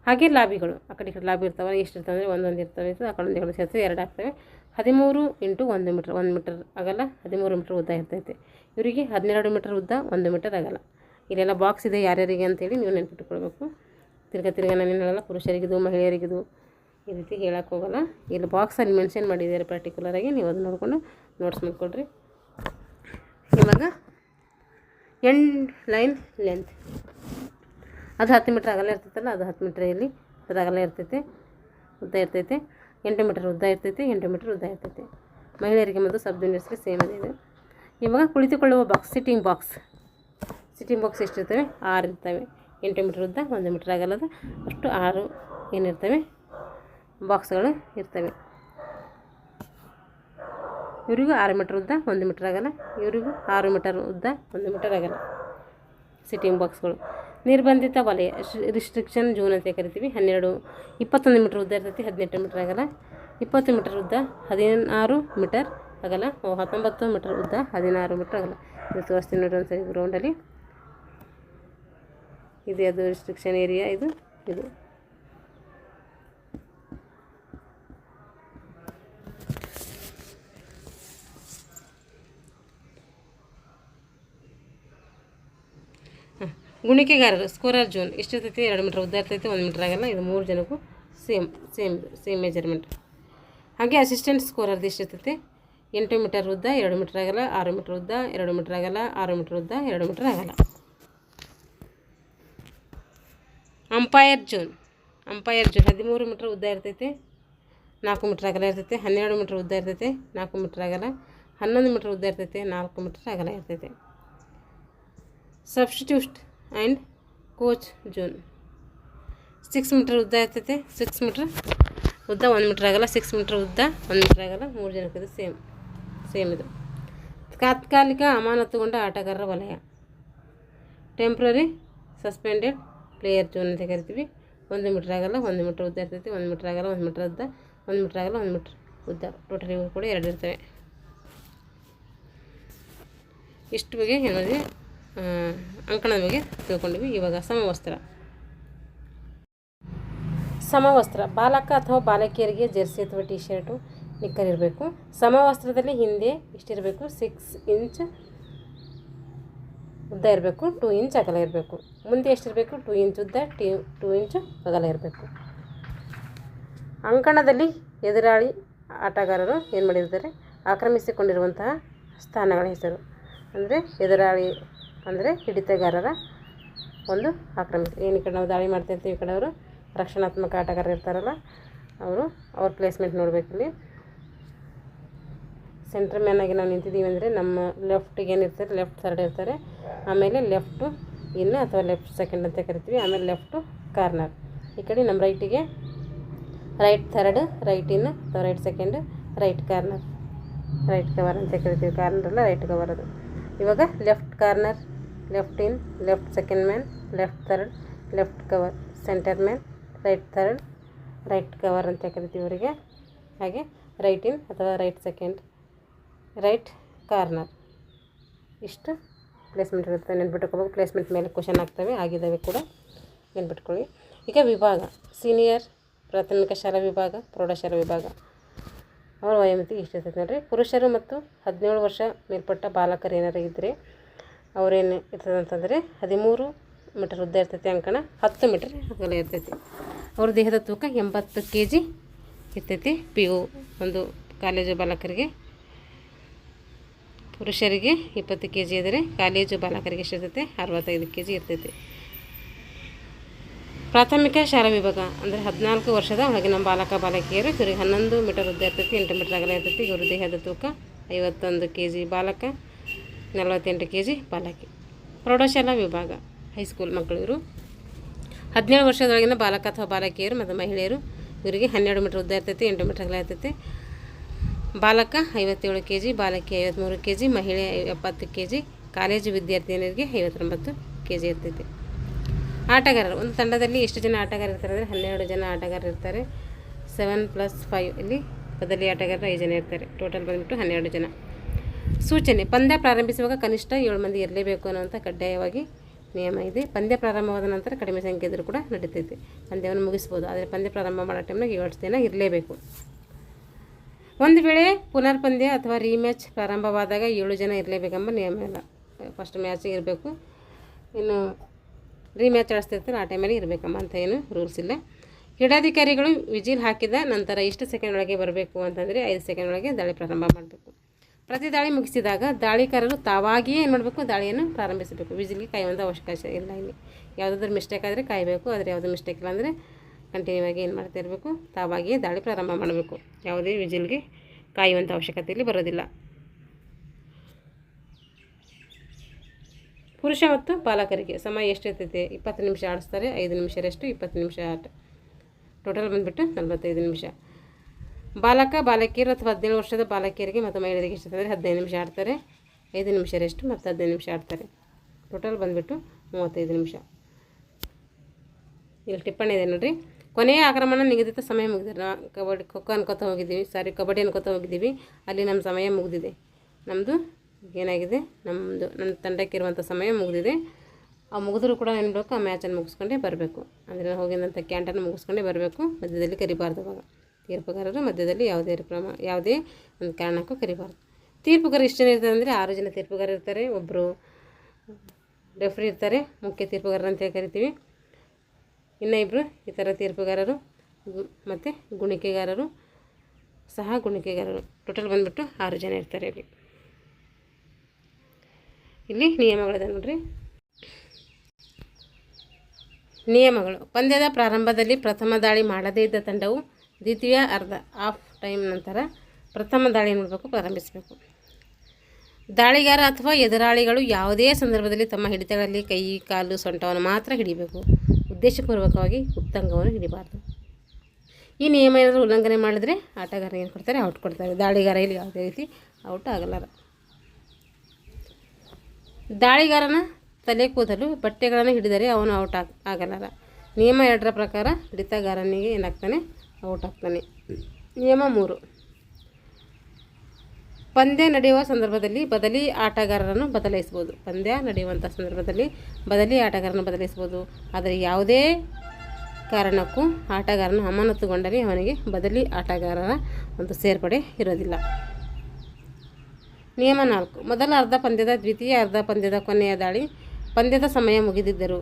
ಹಾಗೆ ಲಾಬಿಗಳು ಆ ಕಡೆ ಈ ಕಡೆ ಲಾಬಿ ಇರ್ತಾವೆ, ಎಷ್ಟು ಇರ್ತವೆ ಅಂದರೆ ಒಂದೊಂದು ಇರ್ತವೆ, ಆ ಕಡೆ ಒಂದು ಸೇರಿಸಿ 2 ಆಗ್ತವೆ. 13 × 1 ಮೀಟರ್, 1 ಮೀಟರ್ ಆಗಲ್ಲ, 13 ಮೀಟರ್ ಉದ್ದ ಇರ್ತೈತೆ. ಇವರಿಗೆ 12 ಮೀಟರ್ ಉದ್ದ, 1 ಮೀಟರ್ ಆಗಲ್ಲ. ಇಲ್ಲೆಲ್ಲ ಬಾಕ್ಸ್ ಇದೆ ಯಾರ್ಯಾರಿಗೆ ಅಂತೇಳಿ ನೀವು ನೆನ್ಪಿಟ್ಕೊಳ್ಬೇಕು. ತಿರ್ಗಾ ನಾನು ಹೇಳಲ್ಲ, ಪುರುಷರಿಗಿದು ಮಹಿಳೆಯರಿಗಿದು ಈ ರೀತಿ ಹೇಳಕ್ಕೆ ಹೋಗಲ್ಲ. ಇಲ್ಲಿ ಬಾಕ್ಸಲ್ಲಿ ಮೆನ್ಷನ್ ಮಾಡಿದ್ದಾರೆ ಪರ್ಟಿಕ್ಯುಲರಾಗಿ, ನೀವು ಅದನ್ನ ನೋಡಿಕೊಂಡು ನೋಟ್ಸ್ ಮಾಡ್ಕೊಳ್ರಿ. ಇವಾಗ ಎಂಡ್ ಲೈನ್ ಲೆಂತ್ ಅದು 10 ಮೀಟ್ರ್ ಅಗಲ ಇರ್ತೈತಲ್ಲ, ಅದು 10 ಮೀಟ್ರ್ ಇಲ್ಲಿ ಅದು ಅಗಲ ಇರ್ತೈತೆ, ಉದ್ದ ಇರ್ತೈತೆ. 8 ಮೀಟರ್ ಉದ್ದ ಇರ್ತೈತೆ, 8 ಮೀಟರ್ ಉದ್ದ ಇರ್ತೈತೆ. ಮಹಿಳೆಯರಿಗೆ ಮತ್ತು ಸಬ್ ಜೂನಿಯರ್ಸ್ಗೆ ಸೇಮ್ ಇದೆ. ಇವಾಗ ಕುಳಿತುಕೊಳ್ಳುವ ಬಾಕ್ಸ್, ಸಿಟ್ಟಿಂಗ್ ಬಾಕ್ಸ್ ಎಷ್ಟಿರ್ತವೆ? 6 ಇರ್ತವೆ. 8 ಮೀಟರ್ ಉದ್ದ, 1 ಮೀಟರ್ ಅಗಲದ, ಅಷ್ಟು 6 ಏನಿರ್ತವೆ ಬಾಕ್ಸ್ಗಳು ಇರ್ತವೆ. ಇವರಿಗೂ 6 ಮೀಟರ್ ಉದ್ದ, 1 ಮೀಟರ್ ಅಗಲ, ಇವರಿಗೂ 6 ಮೀಟರ್ ಉದ್ದ, 1 ಮೀಟರ್ ಅಗಲ ಸಿಟ್ಟಿಂಗ್ ಬಾಕ್ಸ್ಗಳು. ನಿರ್ಬಂಧಿತ ವಲಯ, ರಿಸ್ಟ್ರಿಕ್ಷನ್ ಝೋನ್ ಅಂತ ಕರಿತೀವಿ. 21 ಮೀಟರ್ ಉದ್ದ ಇರ್ತೈತಿ, 18 ಮೀಟರ್ ಅಗಲ. 20 ಮೀಟರ್ ಉದ್ದ, 16 ಮೀಟರ್ ಅಗಲ. 19 ಮೀಟರ್ ಉದ್ದ, 16 ಮೀಟರ್ ಅಗಲ. ಇದು ತೋರಿಸ್ತೀನಿ ನೋಡಿ ಒಂದ್ಸರಿ ಗ್ರೌಂಡಲ್ಲಿ. ಇದು ಅದು ರಿಸ್ಟ್ರಿಕ್ಷನ್ ಏರಿಯಾ, ಇದು ಗುಣಿಕೆಗಾರರು, ಸ್ಕೋರರ್ ಝೋನ್ ಎಷ್ಟಿರ್ತೈತಿ? 2 ಮೀಟರ್ ಉದ್ದ ಇರ್ತೈತಿ, 1 ಮೀಟರ್ ಆಗಲ್ಲ. ಇದು 3 ಜನಕ್ಕೂ ಸೇಮ್ ಮೆಜರ್ಮೆಂಟ್. ಹಾಗೆ ಅಸಿಸ್ಟೆಂಟ್ ಸ್ಕೋರರ್ದು ಎಷ್ಟಿರ್ತೈತಿ? 8 ಮೀಟರ್ ಉದ್ದ, 2 ಮೀಟರ್ ಆಗಲ್ಲ, 6 ಮೀಟರ್ ಉದ್ದ, 2 ಮೀಟರ್ ಆಗಲ್ಲ, 6 ಮೀಟರ್ ಉದ್ದ, 2 ಮೀಟರ್ ಆಗಲ್ಲ. ಅಂಪೈರ್ ಝೋನ್ 13 ಮೀಟರ್ ಉದ್ದ ಇರ್ತೈತಿ, 4 ಮೀಟರ್ ಅಗಲ ಇರ್ತೈತಿ. 12 ಮೀಟರ್ ಉದ್ದ ಇರ್ತೈತಿ, 4 ಮೀಟರ್ ಅಗಲ. 11 ಮೀಟರ್ ಉದ್ದ ಇರ್ತೈತಿ, 4 ಮೀಟರ್ ಅಗಲ ಇರ್ತೈತಿ. Substitute and coach zone 6 metre ಉದ್ದ ಇರ್ತೈತಿ, 6 ಮೀಟರ್ ಉದ್ದ, 1 ಮೀಟರ್ ಆಗಲ್ಲ. 6 ಮೀಟರ್ ಉದ್ದ, 1 ಮೀಟರ್ ಆಗಲ್ಲ. 3 ಜನಕ್ಕೆ ಇದು ಸೇಮ್ ಇದು. ತಾತ್ಕಾಲಿಕ ಅಮಾನತುಗೊಂಡ ಆಟಗಾರರ ವಲಯ, ಟೆಂಪ್ರರಿ ಸಸ್ಪೆಂಡೆಡ್ ಪ್ಲೇಯರ್ ಝೋನ್ ಅಂತ ಕರಿತೀವಿ. 1 ಮೀಟರ್ ಆಗಲ್ಲ, 1 ಮೀಟರ್ ಉದ್ದ ಇರ್ತೈತಿ, 1 ಮೀಟರ್ ಆಗಲ್ಲ, 1 ಮೀಟರ್ ಉದ್ದ, 1 ಮೀಟರ್ ಆಗಲ್ಲ, 1 ಮೀಟರ್ ಉದ್ದ. ಟೋಟಲ್ ಇವು ಕೂಡ 2 ಇರ್ತವೆ. ಇಷ್ಟು ಬಗ್ಗೆ ಏನಿದೆ ಅಂಕಣದ ಬಗ್ಗೆ ತಿಳ್ಕೊಂಡಿವಿ. ಇವಾಗ ಸಮವಸ್ತ್ರ ಬಾಲಕ ಅಥವಾ ಬಾಲಕಿಯರಿಗೆ ಜೆರ್ಸಿ ಅಥವಾ ಟಿ ಶರ್ಟು ನಿಕ್ಕರ್ ಇರಬೇಕು. ಸಮವಸ್ತ್ರದಲ್ಲಿ ಹಿಂದೆ ಎಷ್ಟಿರಬೇಕು? 6 ಇಂಚ್ ಉದ್ದ ಇರಬೇಕು, 2 ಇಂಚ್ ಅಗಲ ಇರಬೇಕು. ಮುಂದೆ ಎಷ್ಟಿರಬೇಕು? 2 ಇಂಚ್ ಉದ್ದ, 2 ಇಂಚ್ ಅಗಲ ಇರಬೇಕು. ಅಂಕಣದಲ್ಲಿ ಎದುರಾಳಿ ಆಟಗಾರರು ಏನು ಮಾಡಿರ್ತಾರೆ? ಆಕ್ರಮಿಸಿಕೊಂಡಿರುವಂತಹ ಸ್ಥಾನಗಳ ಹೆಸರು. ಅಂದರೆ ಎದುರಾಳಿ ಅಂದರೆ ಹಿಡಿತಗಾರರ ಒಂದು ಏನು ಈ ಕಡೆ ನಾವು ದಾಳಿ ಮಾಡ್ತಾ ಇರ್ತೀವಿ, ಈ ಕಡೆ ಅವರು ರಕ್ಷಣಾತ್ಮಕ ಆಟಗಾರರು ಇರ್ತಾರಲ್ಲ, ಅವ್ರ ಪ್ಲೇಸ್ಮೆಂಟ್ ನೋಡಬೇಕಿಲ್ಲಿ. ಸೆಂಟ್ರ್ ಮ್ಯಾನ್ ಆಗಿ ನಾವು ನಿಂತಿದ್ದೀವಿ ಅಂದರೆ ನಮ್ಮ ಲೆಫ್ಟಿಗೆ ಏನಿರ್ತಾರೆ? ಲೆಫ್ಟ್ ಥರ್ಡ್ ಇರ್ತಾರೆ. ಆಮೇಲೆ ಲೆಫ್ಟು ಇನ್ ಅಥವಾ ಲೆಫ್ಟ್ ಸೆಕೆಂಡ್ ಅಂತ ಕರಿತೀವಿ. ಆಮೇಲೆ ಲೆಫ್ಟು ಕಾರ್ನರ್. ಈ ಕಡೆ ನಮ್ಮ ರೈಟಿಗೆ ರೈಟ್ ಥರ್ಡ್, ರೈಟ್ ಇನ್ ಅಥವಾ right second, right corner, right cover ಅಂತ ಕರಿತೀವಿ. ಕಾರ್ನರಲ್ಲ, ರೈಟ್ ಕವರ್ ಅದು. ಇವಾಗ ಲೆಫ್ಟ್ ಕಾರ್ನರ್, ಲೆಫ್ಟ್ ಇನ್, left second man, left third, left cover, centre man, right third, right cover ಅಂತ ಕರಿತೀವಿ ಅವರಿಗೆ. ಹಾಗೆ ರೈಟ್ ಇನ್ ಅಥವಾ ರೈಟ್ ಸೆಕೆಂಡ್, ರೈಟ್ ಕಾರ್ನರ್. ಇಷ್ಟು ಪ್ಲೇಸ್ಮೆಂಟ್ ಇರುತ್ತೆ, ನೆನ್ಪಿಟ್ಕೋಬೇಕು. ಪ್ಲೇಸ್ಮೆಂಟ್ ಮೇಲೆ ಕ್ವಶನ್ ಆಗ್ತವೆ, ಆಗಿದ್ದಾವೆ ಕೂಡ, ನೆನ್ಪಿಟ್ಕೊಳ್ಳಿ. ಈಗ ವಿಭಾಗ, ಸೀನಿಯರ್ ಪ್ರಾಥಮಿಕ ಶಾಲಾ ವಿಭಾಗ, ಪ್ರೌಢಶಾಲಾ ವಿಭಾಗ. ಅವರ ವಯೋಮಿತಿ ಇಷ್ಟಿರ್ತೈತೆ ನೋಡಿರಿ. ಪುರುಷರು ಮತ್ತು 17 ವರ್ಷ ಮೇಲ್ಪಟ್ಟ ಬಾಲಕರು ಏನಾರು ಇದ್ದರೆ ಅವ್ರೇನು ಇರ್ತದೆ ಅಂತಂದರೆ 13 ಮೀಟರ್ ಉದ್ದ ಇರ್ತೈತಿ ಅಂಕಣ, 10 ಮೀಟರ್ ಅಗಲ ಇರ್ತೈತಿ. ಅವ್ರ ದೇಹದ ತೂಕ 80 kg ಇರ್ತೈತಿ. PU ಒಂದು ಕಾಲೇಜು ಬಾಲಕರಿಗೆ, ಪುರುಷರಿಗೆ 20 kg ಇದ್ದರೆ ಕಾಲೇಜು ಬಾಲಕರಿಗೆ ಎಷ್ಟಿರ್ತೈತಿ? 65 kg ಇರ್ತೈತಿ. ಪ್ರಾಥಮಿಕ ಶಾಲಾ ವಿಭಾಗ ಅಂದರೆ 14 ವರ್ಷದ ಒಳಗಿನ ಬಾಲಕ ಬಾಲಕಿಯರು, ಇವರಿಗೆ 11 ಮೀಟರ್ ಉದ್ದ ಇರ್ತೈತಿ, 8 ಮೀಟರ್ ಅಗಲ ಇರ್ತೈತಿ. ಇವರು ದೇಹದ ತೂಕ 51 kg ಬಾಲಕ, 48 kg ಬಾಲಕಿ. ಪ್ರೌಢಶಾಲಾ ವಿಭಾಗ, ಹೈಸ್ಕೂಲ್ ಮಕ್ಕಳು ಇವರು 17 ವರ್ಷದೊಳಗಿನ ಬಾಲಕ ಅಥವಾ ಬಾಲಕಿಯರು ಮತ್ತು ಮಹಿಳೆಯರು, ಇವರಿಗೆ 12 ಮೀಟರ್ ಉದ್ದ ಇರ್ತೈತಿ, 8 ಮೀಟರ್ ಅಗಲ ಇರ್ತೈತಿ. ಬಾಲಕ 57 kg, ಬಾಲಕಿ 53 kg, ಮಹಿಳೆ 70 kg. ಕಾಲೇಜು ವಿದ್ಯಾರ್ಥಿನಿಯರಿಗೆ 59 kg ಇರ್ತೈತಿ. ಆಟಗಾರರು, ಒಂದು ತಂಡದಲ್ಲಿ ಎಷ್ಟು ಜನ ಆಟಗಾರರು ಇರ್ತಾರೆ ಅಂದರೆ 12 ಜನ ಆಟಗಾರರು ಇರ್ತಾರೆ. 7 + 5 ಇಲ್ಲಿ ಬದಲಿ ಆಟಗಾರರು 5 ಜನ ಇರ್ತಾರೆ. ಟೋಟಲ್ ಬಂದುಬಿಟ್ಟು 12 ಜನ. ಸೂಚನೆ: ಪಂದ್ಯ ಪ್ರಾರಂಭಿಸುವಾಗ ಕನಿಷ್ಠ 7 ಮಂದಿ ಇರಲೇಬೇಕು ಅನ್ನುವಂಥ ಕಡ್ಡಾಯವಾಗಿ ನಿಯಮ ಇದೆ. ಪಂದ್ಯ ಪ್ರಾರಂಭವಾದ ನಂತರ ಕಡಿಮೆ ಸಂಖ್ಯೆ ಇದ್ದರೂ ಕೂಡ ನಡೀತೈತೆ, ಪಂದ್ಯವನ್ನು ಮುಗಿಸ್ಬೋದು. ಆದರೆ ಪಂದ್ಯ ಪ್ರಾರಂಭ ಮಾಡೋ ಟೈಮ್ನಾಗ 7 ಜನ ಇರಲೇಬೇಕು. ಒಂದು ವೇಳೆ ಪುನರ್ ಪಂದ್ಯ ಅಥವಾ ರೀಮ್ಯಾಚ್ ಪ್ರಾರಂಭವಾದಾಗ 7 ಜನ ಇರಲೇಬೇಕೆಂಬ ನಿಯಮ ಇಲ್ಲ. ಫಸ್ಟ್ ಮ್ಯಾಚಿಗೆ ಇರಬೇಕು, ಇನ್ನು ರೀಮ್ಯಾಚ್ ಆಡಿಸ್ತಿರ್ತಾರೆ ಆ ಟೈಮಲ್ಲಿ ಇರಬೇಕಮ್ಮ ಅಂತ ಏನು ರೂಲ್ಸ್ ಇಲ್ಲ. ಕ್ರೀಡಾಧಿಕಾರಿಗಳು ವಿಜಿಲ್ ಹಾಕಿದ ನಂತರ ಇಷ್ಟು ಸೆಕೆಂಡ್ ಒಳಗೆ ಬರಬೇಕು ಅಂತಂದರೆ 5 ಸೆಕೆಂಡ್ ಒಳಗೆ ದಾಳಿ ಪ್ರಾರಂಭ ಮಾಡಬೇಕು. ಪ್ರತಿ ದಾಳಿ ಮುಗಿಸಿದಾಗ ದಾಳಿಕಾರರು ತಾವಾಗಿಯೇ ಏನು ಮಾಡಬೇಕು, ದಾಳಿಯನ್ನು ಪ್ರಾರಂಭಿಸಬೇಕು. ವಿಜಿಲ್ಗೆ ಕಾಯುವಂಥ ಅವಕಾಶ ಇಲ್ಲ. ಇಲ್ಲಿ ಯಾವುದಾದ್ರೂ ಮಿಸ್ಟೇಕ್ ಆದರೆ ಕಾಯಬೇಕು, ಆದರೆ ಯಾವುದೂ ಮಿಸ್ಟೇಕ್ ಇಲ್ಲ ಅಂದರೆ ಕಂಟಿನ್ಯೂ ಆಗಿ ಏನು ಮಾಡ್ತಾ ಇರಬೇಕು, ತಾವಾಗಿಯೇ ದಾಳಿ ಪ್ರಾರಂಭ ಮಾಡಬೇಕು. ಯಾವುದೇ ವಿಜಿಲ್ಗೆ ಕಾಯುವಂಥ ಅವಶ್ಯಕತೆಯಲ್ಲಿ ಬರೋದಿಲ್ಲ. ಪುರುಷ ಮತ್ತು ಬಾಲಕರಿಗೆ ಸಮಯ ಎಷ್ಟಿರ್ತೈತೆ? 20 ನಿಮಿಷ ಆಡಿಸ್ತಾರೆ, 5 ನಿಮಿಷ ರೆಸ್ಟು, 20 ನಿಮಿಷ ಆಟ. ಟೋಟಲ್ ಬಂದುಬಿಟ್ಟು 45 ನಿಮಿಷ. ಬಾಲಕಿಯರು ಅಥವಾ 17 ವರ್ಷದ ಬಾಲಕಿಯರಿಗೆ ಮತ್ತು ಮಹಿಳೆಯರಿಗೆ ಎಷ್ಟಿರ್ತದೆ? 15 ನಿಮಿಷ ಆಡ್ತಾರೆ, 5 ನಿಮಿಷ ರೆಸ್ಟು ಮತ್ತು 15 ನಿಮಿಷ ಆಡ್ತಾರೆ. ಟೋಟಲ್ ಬಂದುಬಿಟ್ಟು 35 ನಿಮಿಷ. ಇಲ್ಲಿ ಟಿಪ್ಪಣಿ ಇದೆ ನೋಡಿರಿ. ಕೊನೆಯ ಆಕ್ರಮಣ ನಿಗದಿತ ಸಮಯ ಮುಗಿದಿದೆ. ಖೋಖೋ ಅನ್ಕೋತಾ ಹೋಗಿದ್ದೀವಿ, ಕಬಡ್ಡಿ ಅನ್ಕೋತಾ ಹೋಗಿದ್ದೀವಿ, ಅಲ್ಲಿ ನಮ್ಮ ಸಮಯ ಮುಗಿದಿದೆ. ನಮ್ಮದು ಏನಾಗಿದೆ, ನನ್ನ ತಂಡಕ್ಕಿರುವಂಥ ಸಮಯ ಮುಗಿದಿದೆ. ಆ ಮುಗಿದ್ರೂ ಕೂಡ ಏನು ಮಾಡಬೇಕು, ಆ ಮ್ಯಾಚನ್ನು ಮುಗಿಸ್ಕೊಂಡೇ ಬರಬೇಕು. ಅಂದರೆ ಹೋಗಿದಂಥ ಕ್ಯಾಂಟನ್ನು ಮುಗಿಸ್ಕೊಂಡೇ ಬರಬೇಕು. ಮಧ್ಯದಲ್ಲಿ ಕರಿಬಾರ್ದು. ಅವಾಗ ತೀರ್ಪುಗಾರರು ಮಧ್ಯದಲ್ಲಿ ಯಾವುದೇ ಒಂದು ಕಾರಣಕ್ಕೂ ಕರಿಬಾರ್ದು. ತೀರ್ಪುಗಾರ ಎಷ್ಟು ಜನ ಇರ್ತಾರೆ ಅಂದರೆ 6 ಜನ ತೀರ್ಪುಗಾರ ಇರ್ತಾರೆ, ಒಬ್ಬರು ರೆಫ್ರಿ ಇರ್ತಾರೆ, ಮುಖ್ಯ ತೀರ್ಪುಗಾರರು ಅಂತೇಳಿ ಕರಿತೀವಿ. ಇನ್ನು ಇಬ್ಬರು ಇತರ ತೀರ್ಪುಗಾರರು ಮತ್ತು ಗುಣಿಕೆಗಾರರು, ಸಹ ಗುಣಿಕೆಗಾರರು. ಟೋಟಲ್ ಬಂದುಬಿಟ್ಟು 6 ಜನ ಇರ್ತಾರೆ. ಇಲ್ಲಿ ನಿಯಮಗಳಿದೆ ನೋಡ್ರಿ. ನಿಯಮಗಳು: ಪಂದ್ಯದ ಪ್ರಾರಂಭದಲ್ಲಿ ಪ್ರಥಮ ದಾಳಿ ಮಾಡದೇ ಇದ್ದ ತಂಡವು ದ್ವಿತೀಯ ಅರ್ಧ ಹಾಫ್ ಟೈಮ್ ನಂತರ ಪ್ರಥಮ ದಾಳಿ ಮಾಡಬೇಕು, ಪ್ರಾರಂಭಿಸಬೇಕು. ದಾಳಿಗಾರ ಅಥವಾ ಎದುರಾಳಿಗಳು ಯಾವುದೇ ಸಂದರ್ಭದಲ್ಲಿ ತಮ್ಮ ಹಿಡಿತಗಳಲ್ಲಿ ಕೈ, ಕಾಲು, ಸೊಂಟವನ್ನು ಮಾತ್ರ ಹಿಡಿಬೇಕು. ಉದ್ದೇಶಪೂರ್ವಕವಾಗಿ ಉತ್ತಂಗವನ್ನು ಹಿಡಿಬಾರ್ದು. ಈ ನಿಯಮ ಏನಾದರೂ ಉಲ್ಲಂಘನೆ ಮಾಡಿದರೆ ಆಟಗಾರ ಏನು ಕೊಡ್ತಾರೆ, ಔಟ್ ಕೊಡ್ತಾರೆ. ದಾಳಿಗಾರ ಇಲ್ಲಿ ಯಾವುದೇ ರೀತಿ ಔಟ್ ಆಗಲಾರ. ದಾಳಿಗಾರನ ತಲೆ ಕೂದಲು ಬಟ್ಟೆಗಳನ್ನು ಹಿಡಿದರೆ ಅವನು ಔಟ್ ಆಗಲಾರ. ನಿಯಮ 2ರ ಪ್ರಕಾರ ಹಿಡಿತಗಾರನಿಗೆ ಏನಾಗ್ತಾನೆ, ಔಟ್ ಆಗ್ತಾನೆ. ನಿಯಮ 3: ಪಂದ್ಯ ನಡೆಯುವ ಸಂದರ್ಭದಲ್ಲಿ ಬದಲಿ ಆಟಗಾರರನ್ನು ಬದಲಾಯಿಸ್ಬೋದು. ಪಂದ್ಯ ನಡೆಯುವಂಥ ಸಂದರ್ಭದಲ್ಲಿ ಬದಲಿ ಆಟಗಾರರನ್ನು ಬದಲಾಯಿಸ್ಬೋದು. ಆದರೆ ಯಾವುದೇ ಕಾರಣಕ್ಕೂ ಆಟಗಾರನು ಅಮಾನತುಗೊಂಡರೆ ಅವನಿಗೆ ಬದಲಿ ಆಟಗಾರರ ಒಂದು ಸೇರ್ಪಡೆ ಇರೋದಿಲ್ಲ. ನಿಯಮ 4: ಮೊದಲ ಅರ್ಧ ಪಂದ್ಯದ ದ್ವಿತೀಯ ಅರ್ಧ ಪಂದ್ಯದ ಕೊನೆಯ ದಾಳಿ ಪಂದ್ಯದ ಸಮಯ ಮುಗಿದಿದ್ದರೂ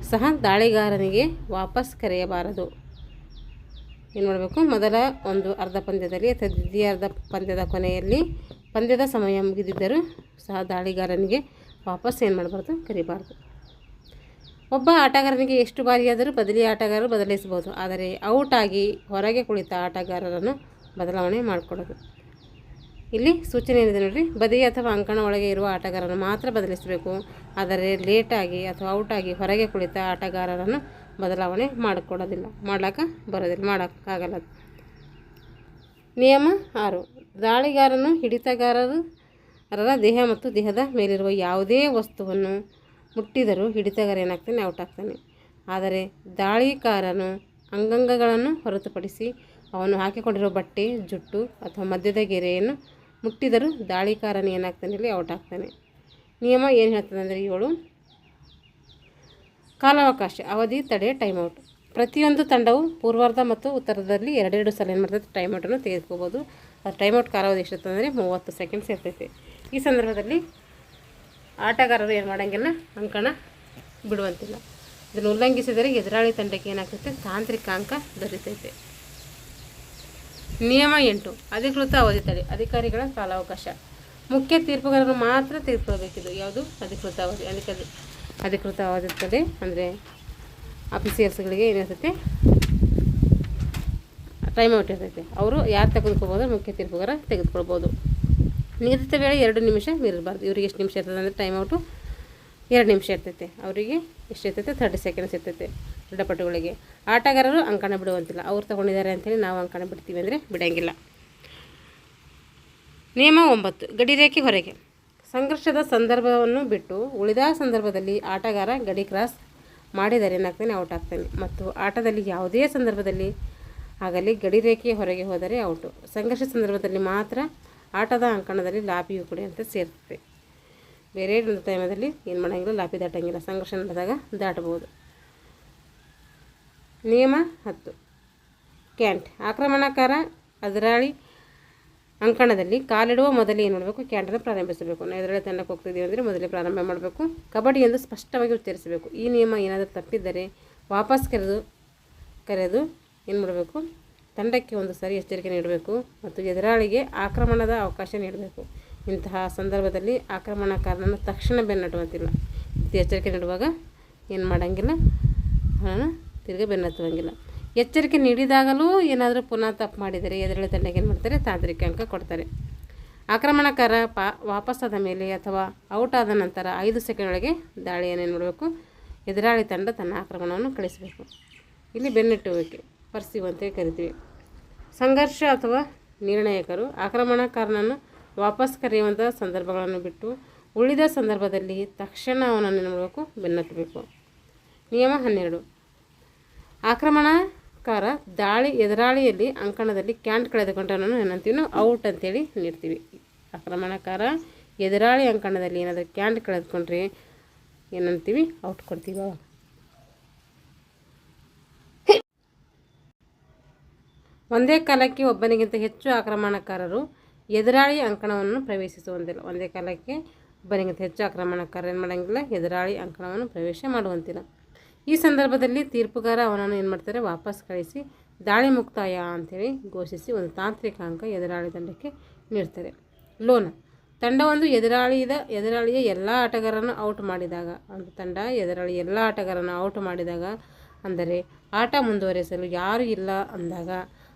ಸಹ ದಾಳಿಗಾರನಿಗೆ ವಾಪಸ್ ಕರೆಯಬಾರದು. ಏನು ಮಾಡಬೇಕು, ಮೊದಲ ಒಂದು ಅರ್ಧ ಪಂದ್ಯದಲ್ಲಿ ಅಥವಾ ದ್ವಿತೀಯ ಅರ್ಧ ಪಂದ್ಯದ ಕೊನೆಯಲ್ಲಿ ಪಂದ್ಯದ ಸಮಯ ಮುಗಿದಿದ್ದರೂ ಸಹ ದಾಳಿಗಾರನಿಗೆ ವಾಪಸ್ ಏನು ಮಾಡಬಾರ್ದು, ಕರಿಬಾರ್ದು. ಒಬ್ಬ ಆಟಗಾರನಿಗೆ ಎಷ್ಟು ಬಾರಿಯಾದರೂ ಬದಲಿ ಆಟಗಾರರು ಬದಲಿಸಬಹುದು. ಆದರೆ ಔಟ್ ಆಗಿ ಹೊರಗೆ ಕುಳಿತ ಆಟಗಾರರನ್ನು ಬದಲಾವಣೆ ಮಾಡಿಕೊಡೋದು. ಇಲ್ಲಿ ಸೂಚನೆ ಏನಿದೆ ನೋಡಿರಿ. ಬದಿ ಅಥವಾ ಅಂಕಣ ಒಳಗೆ ಇರುವ ಆಟಗಾರರನ್ನು ಮಾತ್ರ ಬದಲಿಸಬೇಕು. ಆದರೆ ಲೇಟಾಗಿ ಅಥವಾ ಔಟಾಗಿ ಹೊರಗೆ ಕುಳಿತ ಆಟಗಾರರನ್ನು ಬದಲಾವಣೆ ಮಾಡಿಕೊಡೋದಿಲ್ಲ, ಮಾಡೋಕ್ಕಾಗಲ್ಲ. ನಿಯಮ 6: ದಾಳಿಗಾರನು ಹಿಡಿತಗಾರರ ದೇಹ ಮತ್ತು ದೇಹದ ಮೇಲಿರುವ ಯಾವುದೇ ವಸ್ತುವನ್ನು ಮುಟ್ಟಿದರೂ ಹಿಡಿತಗಾರ ಏನಾಗ್ತಾನೆ, ಔಟ್ ಆಗ್ತಾನೆ. ಆದರೆ ದಾಳಿಗಾರನು ಅಂಗಾಂಗಗಳನ್ನು ಹೊರತುಪಡಿಸಿ ಅವನು ಹಾಕಿಕೊಂಡಿರುವ ಬಟ್ಟೆ, ಜುಟ್ಟು ಅಥವಾ ಮಧ್ಯದ ಗೆರೆಯನ್ನು ಮುಟ್ಟಿದರೂ ದಾಳಿಗಾರನು ಏನಾಗ್ತಾನೆ, ಇಲ್ಲಿ ಔಟ್ ಆಗ್ತಾನೆ. ನಿಯಮ ಏನು ಹೇಳ್ತದೆ ಅಂದರೆ 7: ಕಾಲಾವಕಾಶ, ಅವಧಿ, ತಡೆ, ಟೈಮ್ಔಟ್. ಪ್ರತಿಯೊಂದು ತಂಡವು ಪೂರ್ವಾರ್ಧ ಮತ್ತು ಉತ್ತರದಲ್ಲಿ 2 ಸಲ ಏನು ಮಾಡ್ತೈತೆ, ಟೈಮ್ಔಟನ್ನು ತೆಗೆದುಕೋಬೋದು. ಅದು ಟೈಮ್ಔಟ್ ಕಾಲಾವಧಿ ಎಷ್ಟಿರ್ತದೆ ಅಂದರೆ 30 ಸೆಕೆಂಡ್ಸ್ ಇರ್ತೈತೆ. ಈ ಸಂದರ್ಭದಲ್ಲಿ ಆಟಗಾರರು ಏನು ಮಾಡೋಂಗಿಲ್ಲ, ಅಂಕಣ ಬಿಡುವಂತಿಲ್ಲ. ಇದನ್ನು ಉಲ್ಲಂಘಿಸಿದರೆ ಎದುರಾಳಿ ತಂಡಕ್ಕೆ ಏನಾಗ್ತೈತೆ, ತಾಂತ್ರಿಕ ಅಂಕ ದೊರೀತೈತೆ. ನಿಯಮ 8: ಅಧಿಕೃತ ಅವಧಿ ತಡೆ, ಅಧಿಕಾರಿಗಳ ಕಾಲಾವಕಾಶ. ಮುಖ್ಯ ತೀರ್ಪುಗಾರರು ಮಾತ್ರ ತೆಗೆದುಕೊಳ್ಬೇಕಿದು. ಯಾವುದು ಅಧಿಕೃತ ಅವಧಿ. ಅಧಿಕೃತ ಅವಧಿ ತಡೆ ಅಂದರೆ ಆಫೀಸಿಯರ್ಸ್ಗಳಿಗೆ ಏನಿರ್ತೈತೆ, ಟೈಮ್ಔಟ್ ಇರ್ತೈತೆ. ಅವರು ಯಾರು ತೆಗೆದುಕೊಳ್ಬೋದು, ಮುಖ್ಯ ತೀರ್ಪುಗಾರ ತೆಗೆದುಕೊಳ್ಬೋದು. ನಿಗದಿತ ವೇಳೆ 2 ನಿಮಿಷ ಮೀರಬಾರ್ದು. ಇವರಿಗೆ ಎಷ್ಟು ನಿಮಿಷ ಇರ್ತದೆ ಅಂದರೆ ಟೈಮ್ಔಟು 2 ನಿಮಿಷ ಇರ್ತೈತೆ. ಅವರಿಗೆ ಎಷ್ಟು ಇರ್ತೈತೆ, 30 ಸೆಕೆಂಡ್ಸ್ ಇರ್ತೈತೆ. ಕ್ರೀಡಾಪಟುಗಳಿಗೆ ಆಟಗಾರರು ಅಂಕಣ ಬಿಡುವಂತಿಲ್ಲ. ಅವ್ರು ತೊಗೊಂಡಿದ್ದಾರೆ ಅಂಥೇಳಿ ನಾವು ಅಂಕಣ ಬಿಡ್ತೀವಿ ಅಂದರೆ ಬಿಡೋಂಗಿಲ್ಲ. ನಿಯಮ 9: ಗಡಿರೇಖೆ ಹೊರಗೆ. ಸಂಘರ್ಷದ ಸಂದರ್ಭವನ್ನು ಬಿಟ್ಟು ಉಳಿದ ಸಂದರ್ಭದಲ್ಲಿ ಆಟಗಾರ ಗಡಿ ಕ್ರಾಸ್ ಮಾಡಿದರೆ ಏನಾಗ್ತಾನೆ, ಔಟ್ ಆಗ್ತಾನೆ. ಮತ್ತು ಆಟದಲ್ಲಿ ಯಾವುದೇ ಸಂದರ್ಭದಲ್ಲಿ ಆಗಲಿ ಗಡಿರೇಖೆಯ ಹೊರಗೆ ಹೋದರೆ ಔಟು. ಸಂಘರ್ಷ ಸಂದರ್ಭದಲ್ಲಿ ಮಾತ್ರ ಆಟದ ಅಂಕಣದಲ್ಲಿ ಲಾಪಿಯು ಕೂಡ ಅಂತ ಸೇರ್ತದೆ. ಬೇರೆ ಟೈಮಲ್ಲಿ ಏನು ಮಾಡೋಂಗಿಲ್ಲ, ಲಾಪಿ ದಾಟಂಗಿಲ್ಲ. ಸಂಘರ್ಷ ನಡೆದಾಗ ದಾಟಬಹುದು. ನಿಯಮ 10. ಕ್ಯಾಂಟ್. ಆಕ್ರಮಣಕಾರ ಎದುರಾಳಿ ಅಂಕಣದಲ್ಲಿ ಕಾಲಿಡುವ ಮೊದಲೇ ಏನು ಮಾಡಬೇಕು? ಕ್ಯಾಂಟನ್ನು ಪ್ರಾರಂಭಿಸಬೇಕು. ನಾವು ಎದುರಾಳಿ ತಂಡಕ್ಕೆ ಹೋಗ್ತಿದ್ದೀವಿ ಅಂದರೆ ಮೊದಲೇ ಪ್ರಾರಂಭ ಮಾಡಬೇಕು. ಕಬಡ್ಡಿ ಎಂದು ಸ್ಪಷ್ಟವಾಗಿ ಉಚ್ಚರಿಸಬೇಕು. ಈ ನಿಯಮ ಏನಾದರೂ ತಪ್ಪಿದ್ದರೆ ವಾಪಸ್ ಕರೆದು ಏನು ಮಾಡಬೇಕು? ತಂಡಕ್ಕೆ ಒಂದು ಸರಿ ಎಚ್ಚರಿಕೆ ನೀಡಬೇಕು ಮತ್ತು ಎದುರಾಳಿಗೆ ಆಕ್ರಮಣದ ಅವಕಾಶ ನೀಡಬೇಕು. ಇಂತಹ ಸಂದರ್ಭದಲ್ಲಿ ಆಕ್ರಮಣಕಾರನನ್ನು ತಕ್ಷಣ ಬೆನ್ನಟ್ಟುವಂತಿಲ್ಲ. ಎಚ್ಚರಿಕೆ ನೀಡುವಾಗ ಏನು ಮಾಡೋಂಗಿಲ್ಲ, ಅವನನ್ನು ತಿರುಗಿ ಬೆನ್ನತ್ತುವಂಗಿಲ್ಲ. ಎಚ್ಚರಿಕೆ ನೀಡಿದಾಗಲೂ ಏನಾದರೂ ಪುನಃ ತಪ್ಪು ಮಾಡಿದರೆ ಎದುರಾಳಿ ತಂಡಕ್ಕೆ ಏನು ಮಾಡ್ತಾರೆ? ತಾಂತ್ರಿಕ ಅಂಕ ಕೊಡ್ತಾರೆ. ಆಕ್ರಮಣಕಾರ ವಾಪಸ್ಸಾದ ಮೇಲೆ ಅಥವಾ ಔಟ್ ಆದ ನಂತರ 5 ಸೆಕೆಂಡ್ ಒಳಗೆ ದಾಳಿಯನ್ನು ಏನು ಮಾಡಬೇಕು? ಎದುರಾಳಿ ತಂಡ ತನ್ನ ಆಕ್ರಮಣವನ್ನು ಕಳಿಸಬೇಕು. ಇಲ್ಲಿ ಬೆನ್ನಿಟ್ಟುವಿಕೆ ಪರ್ಸಿವ್ ಅಂತೇಳಿ ಕರಿತೀವಿ. ಸಂಘರ್ಷ ಅಥವಾ ನಿರ್ಣಾಯಕರು ಆಕ್ರಮಣಕಾರನನ್ನು ವಾಪಸ್ ಕರೆಯುವಂಥ ಸಂದರ್ಭಗಳನ್ನು ಬಿಟ್ಟು ಉಳಿದ ಸಂದರ್ಭದಲ್ಲಿ ತಕ್ಷಣ ಅವನನ್ನು ಏನು ಮಾಡಬೇಕು? ಬೆನ್ನಟ್ಟಬೇಕು. ನಿಯಮ 12. ಆಕ್ರಮಣಕಾರ ಎದುರಾಳಿಯಲ್ಲಿ ಅಂಕಣದಲ್ಲಿ ಕ್ಯಾಂಟ್ ಕಳೆದುಕೊಂಡವನನ್ನು ಏನಂತೀವಿ? ನಾವು ಔಟ್ ಅಂತೇಳಿ ನೀಡ್ತೀವಿ. ಆಕ್ರಮಣಕಾರ ಎದುರಾಳಿ ಅಂಕಣದಲ್ಲಿ ಏನಾದರೂ ಕ್ಯಾಂಟ್ ಕಳೆದುಕೊಂಡ್ರೆ ಏನಂತೀವಿ? ಔಟ್ ಕೊಡ್ತೀವಿ. ಒಂದೇ ಕಾಲಕ್ಕೆ ಒಬ್ಬನಿಗಿಂತ ಹೆಚ್ಚು ಆಕ್ರಮಣಕಾರರು ಎದುರಾಳಿ ಅಂಕಣವನ್ನು ಪ್ರವೇಶಿಸುವಂತಿಲ್ಲ. ಒಂದೇ ಕಾಲಕ್ಕೆ ಒಬ್ಬನಿಗಿಂತ ಹೆಚ್ಚು ಆಕ್ರಮಣಕಾರ ಏನು ಮಾಡೋಂಗಿಲ್ಲ? ಎದುರಾಳಿ ಅಂಕಣವನ್ನು ಪ್ರವೇಶ ಮಾಡುವಂತಿಲ್ಲ. ಈ ಸಂದರ್ಭದಲ್ಲಿ ತೀರ್ಪುಗಾರ ಅವನನ್ನು ಏನು ಮಾಡ್ತಾರೆ? ವಾಪಸ್ ಕಳಿಸಿ ದಾಳಿ ಮುಕ್ತಾಯ ಅಂಥೇಳಿ ಘೋಷಿಸಿ ಒಂದು ತಾಂತ್ರಿಕ ಅಂಕ ಎದುರಾಳಿ ತಂಡಕ್ಕೆ ನೀಡ್ತಾರೆ. ಲೋನ. ತಂಡವೊಂದು ಎದುರಾಳಿಯ ಎಲ್ಲ ಆಟಗಾರರನ್ನು ಔಟ್ ಮಾಡಿದಾಗ, ಒಂದು ತಂಡ ಎದುರಾಳಿ ಎಲ್ಲ ಆಟಗಾರರನ್ನು ಔಟ್ ಮಾಡಿದಾಗ, ಅಂದರೆ ಆಟ ಮುಂದುವರಿಸಲು ಯಾರೂ ಇಲ್ಲ ಅಂದಾಗ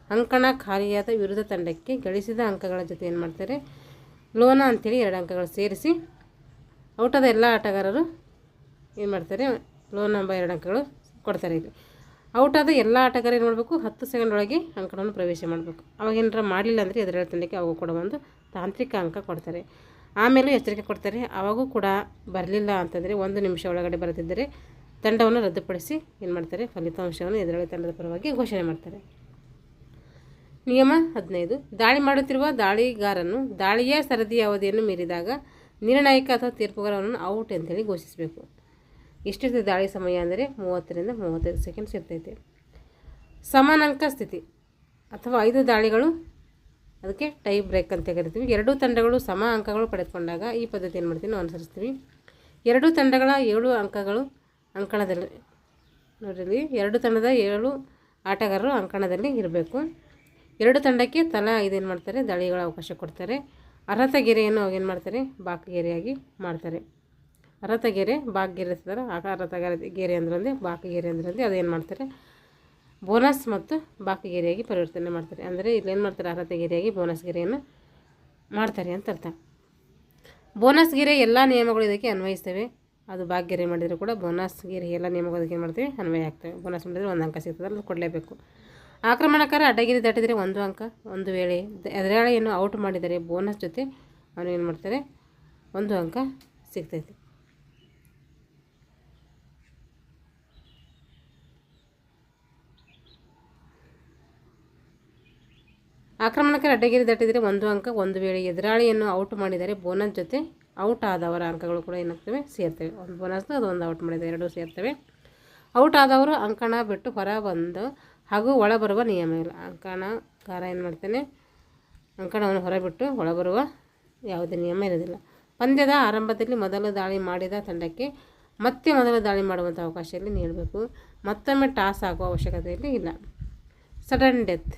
ಅಂಕಣ ಖಾಲಿಯಾದ ವಿರುದ್ಧ ತಂಡಕ್ಕೆ ಗಳಿಸಿದ ಅಂಕಗಳ ಜೊತೆ ಏನು ಮಾಡ್ತಾರೆ? ಲೋನ ಅಂಥೇಳಿ 2 ಅಂಕಗಳು ಸೇರಿಸಿ ಔಟಾದ ಎಲ್ಲ ಆಟಗಾರರು ಏನು ಮಾಡ್ತಾರೆ? ಲೋನ್ ನಂಬರ್ 2 ಅಂಕಗಳು ಕೊಡ್ತಾರೆ. ಇಲ್ಲಿ ಔಟಾದ ಎಲ್ಲ ಆಟಗಾರರು ಏನು ಮಾಡಬೇಕು? 10 ಸೆಕೆಂಡ್ ಒಳಗೆ ಅಂಕಣವನ್ನು ಪ್ರವೇಶ ಮಾಡಬೇಕು. ಅವಾಗ ಏನಾರ ಮಾಡಲಿಲ್ಲ ಅಂದರೆ ಎದುರಾಳಿ ತಂಡಕ್ಕೆ ಅವಾಗ ಕೂಡ ಒಂದು ತಾಂತ್ರಿಕ ಅಂಕ ಕೊಡ್ತಾರೆ. ಆಮೇಲೆ ಎಚ್ಚರಿಕೆ ಕೊಡ್ತಾರೆ. ಅವಾಗೂ ಕೂಡ ಬರಲಿಲ್ಲ ಅಂತಂದರೆ 1 ನಿಮಿಷ ಒಳಗಡೆ ಬರದಿದ್ದರೆ ತಂಡವನ್ನು ರದ್ದುಪಡಿಸಿ ಏನು ಮಾಡ್ತಾರೆ? ಫಲಿತಾಂಶವನ್ನು ಎದುರಾಳಿ ತಂಡದ ಪರವಾಗಿ ಘೋಷಣೆ ಮಾಡ್ತಾರೆ. ನಿಯಮ 15. ದಾಳಿ ಮಾಡುತ್ತಿರುವ ದಾಳಿಗಾರನು ದಾಳಿಯ ಸರದಿಯ ಅವಧಿಯನ್ನು ಮೀರಿದಾಗ ನಿರ್ಣಾಯಕ ಅಥವಾ ತೀರ್ಪುಗಾರವನ್ನು ಔಟ್ ಅಂತೇಳಿ ಘೋಷಿಸಬೇಕು. ಎಷ್ಟಿರ್ತದೆ ದಾಳಿ ಸಮಯ ಅಂದರೆ 30 ರಿಂದ 35 ಸೆಕೆಂಡ್ಸ್ ಇರ್ತೈತೆ. ಸಮಾನಾಂಕ ಸ್ಥಿತಿ ಅಥವಾ 5 ದಾಳಿಗಳು, ಅದಕ್ಕೆ ಟೈ ಬ್ರೇಕ್ ಅಂತ ಕರಿತೀವಿ. 2 ತಂಡಗಳು ಸಮ ಅಂಕಗಳು ಪಡೆದುಕೊಂಡಾಗ ಈ ಪದ್ಧತಿ ಏನು ಮಾಡ್ತೀವಿ? ನಾವು ಅನುಸರಿಸ್ತೀವಿ. 2 ತಂಡಗಳ 7 ಅಂಕಗಳು ಅಂಕಣದಲ್ಲಿ ನೋಡಿರಿ. 2 ತಂಡದ 7 ಆಟಗಾರರು ಅಂಕಣದಲ್ಲಿ ಇರಬೇಕು. 2 ತಂಡಕ್ಕೆ ತಲಾ 5 ಏನು ಮಾಡ್ತಾರೆ? ದಾಳಿಗಳ ಅವಕಾಶ ಕೊಡ್ತಾರೆ. ಅರ್ಹತಾ ಗೆರೆಯನ್ನು ಅವಾಗ ಏನು ಮಾಡ್ತಾರೆ? ಬಾಕಗೆರೆಯಾಗಿ ಮಾಡ್ತಾರೆ. ಅರ್ಹತಾ ಗೆರೆ ಬಾಕಗೆರೆ ಇರ್ತಾರೆ. ಅರ್ಹತಾ ಗೆರೆ ಅಂದ್ರೆ ಬಾಕಗೆರೆ ಅಂದ್ರೆ ಅದೇನು ಮಾಡ್ತಾರೆ? ಬೋನಸ್ ಮತ್ತು ಬಾಕಗೆರೆಯಾಗಿ ಪರಿವರ್ತನೆ ಮಾಡ್ತಾರೆ. ಅಂದರೆ ಇಲ್ಲೇನು ಮಾಡ್ತಾರೆ? ಅರ್ಹತಾ ಗೆರೆಯಾಗಿ ಬೋನಸ್ ಗೆರೆಯನ್ನು ಮಾಡ್ತಾರೆ ಅಂತ ಅರ್ಥ. ಬೋನಸ್ ಗೆರೆ ಎಲ್ಲ ನಿಯಮಗಳು ಇದಕ್ಕೆ ಅನ್ವಯಿಸ್ತವೆ. ಅದು ಬಾಕಗೆರೆ ಮಾಡಿದರೆ ಕೂಡ ಬೋನಸ್ ಗೆರೆ ಎಲ್ಲ ನಿಯಮಗಳು ಅದಕ್ಕೆ ಏನು ಮಾಡ್ತೀವಿ? ಅನ್ವಯ ಆಗ್ತವೆ. ಬೋನಸ್ ಮಾಡಿದರೆ 1 ಅಂಕ ಸಿಗ್ತದೆ, ಅದು ಕೊಡಲೇಬೇಕು. ಆಕ್ರಮಣಕಾರ ಅಡ್ಡಗೆರೆ ದಾಟಿದರೆ 1 ಅಂಕ. ಒಂದು ವೇಳೆ ಎದುರಾಳಿಯನ್ನು ಔಟ್ ಮಾಡಿದರೆ ಬೋನಸ್ ಜೊತೆ ಅವನು ಏನು ಮಾಡ್ತಾರೆ? 1 ಅಂಕ ಸಿಗ್ತೈತೆ. ಆಕ್ರಮಣಕಾರ ಅಡ್ಡಗೆರೆ ದಾಟಿದರೆ 1 ಅಂಕ. ಒಂದು ವೇಳೆ ಎದುರಾಳಿಯನ್ನು ಔಟ್ ಮಾಡಿದರೆ ಬೋನಸ್ ಜೊತೆ ಔಟ್ ಆದವರ ಅಂಕಗಳು ಕೂಡ ಏನಾಗ್ತವೆ? ಸೇರ್ತವೆ. ಒಂದು ಬೋನಸ್ ಅದು ಒಂದು ಔಟ್ ಮಾಡಿದರೆ 2 ಸೇರ್ತವೆ. ಔಟ್ ಆದವರು ಅಂಕಣ ಬಿಟ್ಟು ಹೊರ ಬಂದು ಹಾಗೂ ಒಳಬರುವ ನಿಯಮ ಇಲ್ಲ. ಅಂಕಣಕಾರ ಏನು ಮಾಡ್ತಾನೆ? ಅಂಕಣವನ್ನು ಹೊರಬಿಟ್ಟು ಒಳಬರುವ ಯಾವುದೇ ನಿಯಮ ಇರೋದಿಲ್ಲ. ಪಂದ್ಯದ ಆರಂಭದಲ್ಲಿ ಮೊದಲು ದಾಳಿ ಮಾಡಿದ ತಂಡಕ್ಕೆ ಮತ್ತೆ ಮೊದಲು ದಾಳಿ ಮಾಡುವಂಥ ಅವಕಾಶದಲ್ಲಿ ನೀಡಬೇಕು. ಮತ್ತೊಮ್ಮೆ ಟಾಸ್ ಆಗುವ ಅವಶ್ಯಕತೆಯಲ್ಲಿ ಇಲ್ಲ. Sudden death.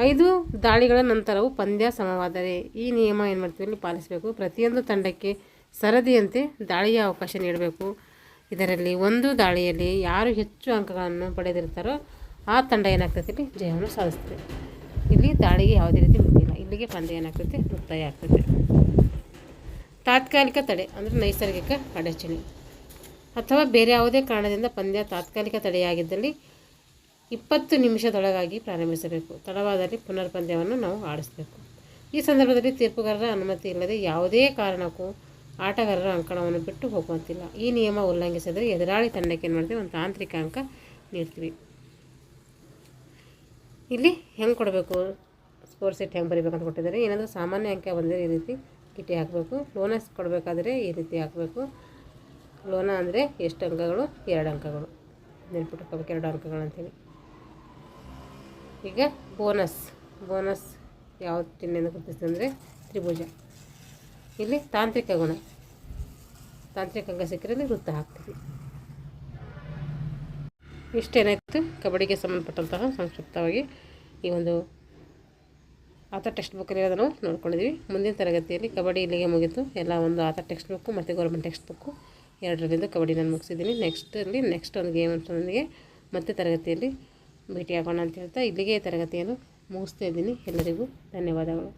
5 ದಾಳಿಗಳ ನಂತರವೂ ಪಂದ್ಯ ಸಮವಾದರೆ ಈ ನಿಯಮ ಏನು ಮಾಡ್ತೀವಿ? ಇಲ್ಲಿ ಪಾಲಿಸಬೇಕು. ಪ್ರತಿಯೊಂದು ತಂಡಕ್ಕೆ ಸರದಿಯಂತೆ ದಾಳಿಯ ಅವಕಾಶ ನೀಡಬೇಕು. ಇದರಲ್ಲಿ ಒಂದು ದಾಳಿಯಲ್ಲಿ ಯಾರು ಹೆಚ್ಚು ಅಂಕಗಳನ್ನು ಪಡೆದಿರ್ತಾರೋ ಆ ತಂಡ ಏನಾಗ್ತೈತಿ? ಇಲ್ಲಿ ಜಯವನ್ನು ಸಾಧಿಸ್ತದೆ. ಇಲ್ಲಿ ದಾಳಿಗೆ ಯಾವುದೇ ರೀತಿ ಮಿತಿಯಿಲ್ಲ. ಇಲ್ಲಿಗೆ ಪಂದ್ಯ ಏನಾಗ್ತೈತಿ? ಮುಕ್ತಾಯ ಆಗ್ತೈತೆ. ತಾತ್ಕಾಲಿಕ ತಡೆ ಅಂದರೆ ನೈಸರ್ಗಿಕ ಅಡಚಣೆ ಅಥವಾ ಬೇರೆ ಯಾವುದೇ ಕಾರಣದಿಂದ ಪಂದ್ಯ ತಾತ್ಕಾಲಿಕ ತಡೆಯಾಗಿದ್ದಲ್ಲಿ 20 ನಿಮಿಷದೊಳಗಾಗಿ ಪ್ರಾರಂಭಿಸಬೇಕು. ತಡವಾದಲ್ಲಿ ಪುನರ್ ಪಂದ್ಯವನ್ನು ನಾವು ಆಡಿಸಬೇಕು. ಈ ಸಂದರ್ಭದಲ್ಲಿ ತೀರ್ಪುಗಾರರ ಅನುಮತಿ ಇಲ್ಲದೆ ಯಾವುದೇ ಕಾರಣಕ್ಕೂ ಆಟಗಾರರ ಅಂಕಣವನ್ನು ಬಿಟ್ಟು ಹೋಗುವಂತಿಲ್ಲ. ಈ ನಿಯಮ ಉಲ್ಲಂಘಿಸಿದರೆ ಎದುರಾಳಿ ತಂಡಕ್ಕೆ ಏನು ಮಾಡ್ತೀವಿ? ಒಂದು ತಾಂತ್ರಿಕ ಅಂಕ ನೀಡ್ತೀವಿ. ಇಲ್ಲಿ ಹೆಂಗೆ ಕೊಡಬೇಕು, ಸ್ಕೋರ್ ಸೆಟ್ ಹೆಂಗೆ ಬರೀಬೇಕಂತ ಕೊಟ್ಟಿದ್ದಾರೆ. ಏನಾದರೂ ಸಾಮಾನ್ಯ ಅಂಕ ಬಂದರೆ ಈ ರೀತಿ ಕಿಟಿ ಹಾಕಬೇಕು. ಲೋನಸ್ ಕೊಡಬೇಕಾದ್ರೆ ಈ ರೀತಿ ಹಾಕಬೇಕು. ಲೋನ ಅಂದರೆ ಎಷ್ಟು ಅಂಕಗಳು? 2 ಅಂಕಗಳು. ನೆನ್ಪಿಟ್ಕೋಬೇಕು, 2 ಅಂಕಗಳು ಅಂತೀವಿ. ಈಗ ಬೋನಸ್ ಯಾವ ಚಿಹ್ನೆಯನ್ನು ಗುರುತಿಸ್ತದೆ ಅಂದರೆ ತ್ರಿಭುಜ. ಇಲ್ಲಿ ತಾಂತ್ರಿಕ ಗುಣ, ತಾಂತ್ರಿಕ ಅಂಕ ಸಿಕ್ಕರಲ್ಲಿ ವೃತ್ತ ಹಾಕ್ತೀವಿ. ಇಷ್ಟೇನಾಯಿತು ಕಬಡ್ಡಿಗೆ ಸಂಬಂಧಪಟ್ಟಂತಹ ಸಂಕ್ಷಿಪ್ತವಾಗಿ ಈ ಒಂದು ಆತ ಟೆಕ್ಸ್ಟ್ ಬುಕ್ಕಲ್ಲಿ ಅದನ್ನು ನೋಡ್ಕೊಂಡಿದ್ವಿ. ಮುಂದಿನ ತರಗತಿಯಲ್ಲಿ ಕಬಡ್ಡಿ ಇಲ್ಲಿಗೆ ಮುಗಿತು. ಎಲ್ಲ ಒಂದು ಆತ ಟೆಕ್ಸ್ಟ್ ಬುಕ್ಕು ಮತ್ತು ಗೌರ್ಮೆಂಟ್ ಟೆಕ್ಸ್ಟ್ ಬುಕ್ಕು ಎರಡರಲ್ಲಿಂದ ಕಬಡ್ಡಿ ನಾನು ಮುಗಿಸಿದ್ದೀನಿ. ನೆಕ್ಸ್ಟ್ ಒಂದು ಗೇಮ್ ಅಂತಂದಿಗೆ ಮತ್ತೆ ತರಗತಿಯಲ್ಲಿ ಭೇಟಿಯಾಗೋಣ ಅಂತ ಹೇಳ್ತಾ ಇಲ್ಲಿಗೆ ತರಗತಿಯನ್ನು ಮುಗಿಸ್ತಾ ಇದ್ದೀನಿ. ಎಲ್ಲರಿಗೂ ಧನ್ಯವಾದಗಳು.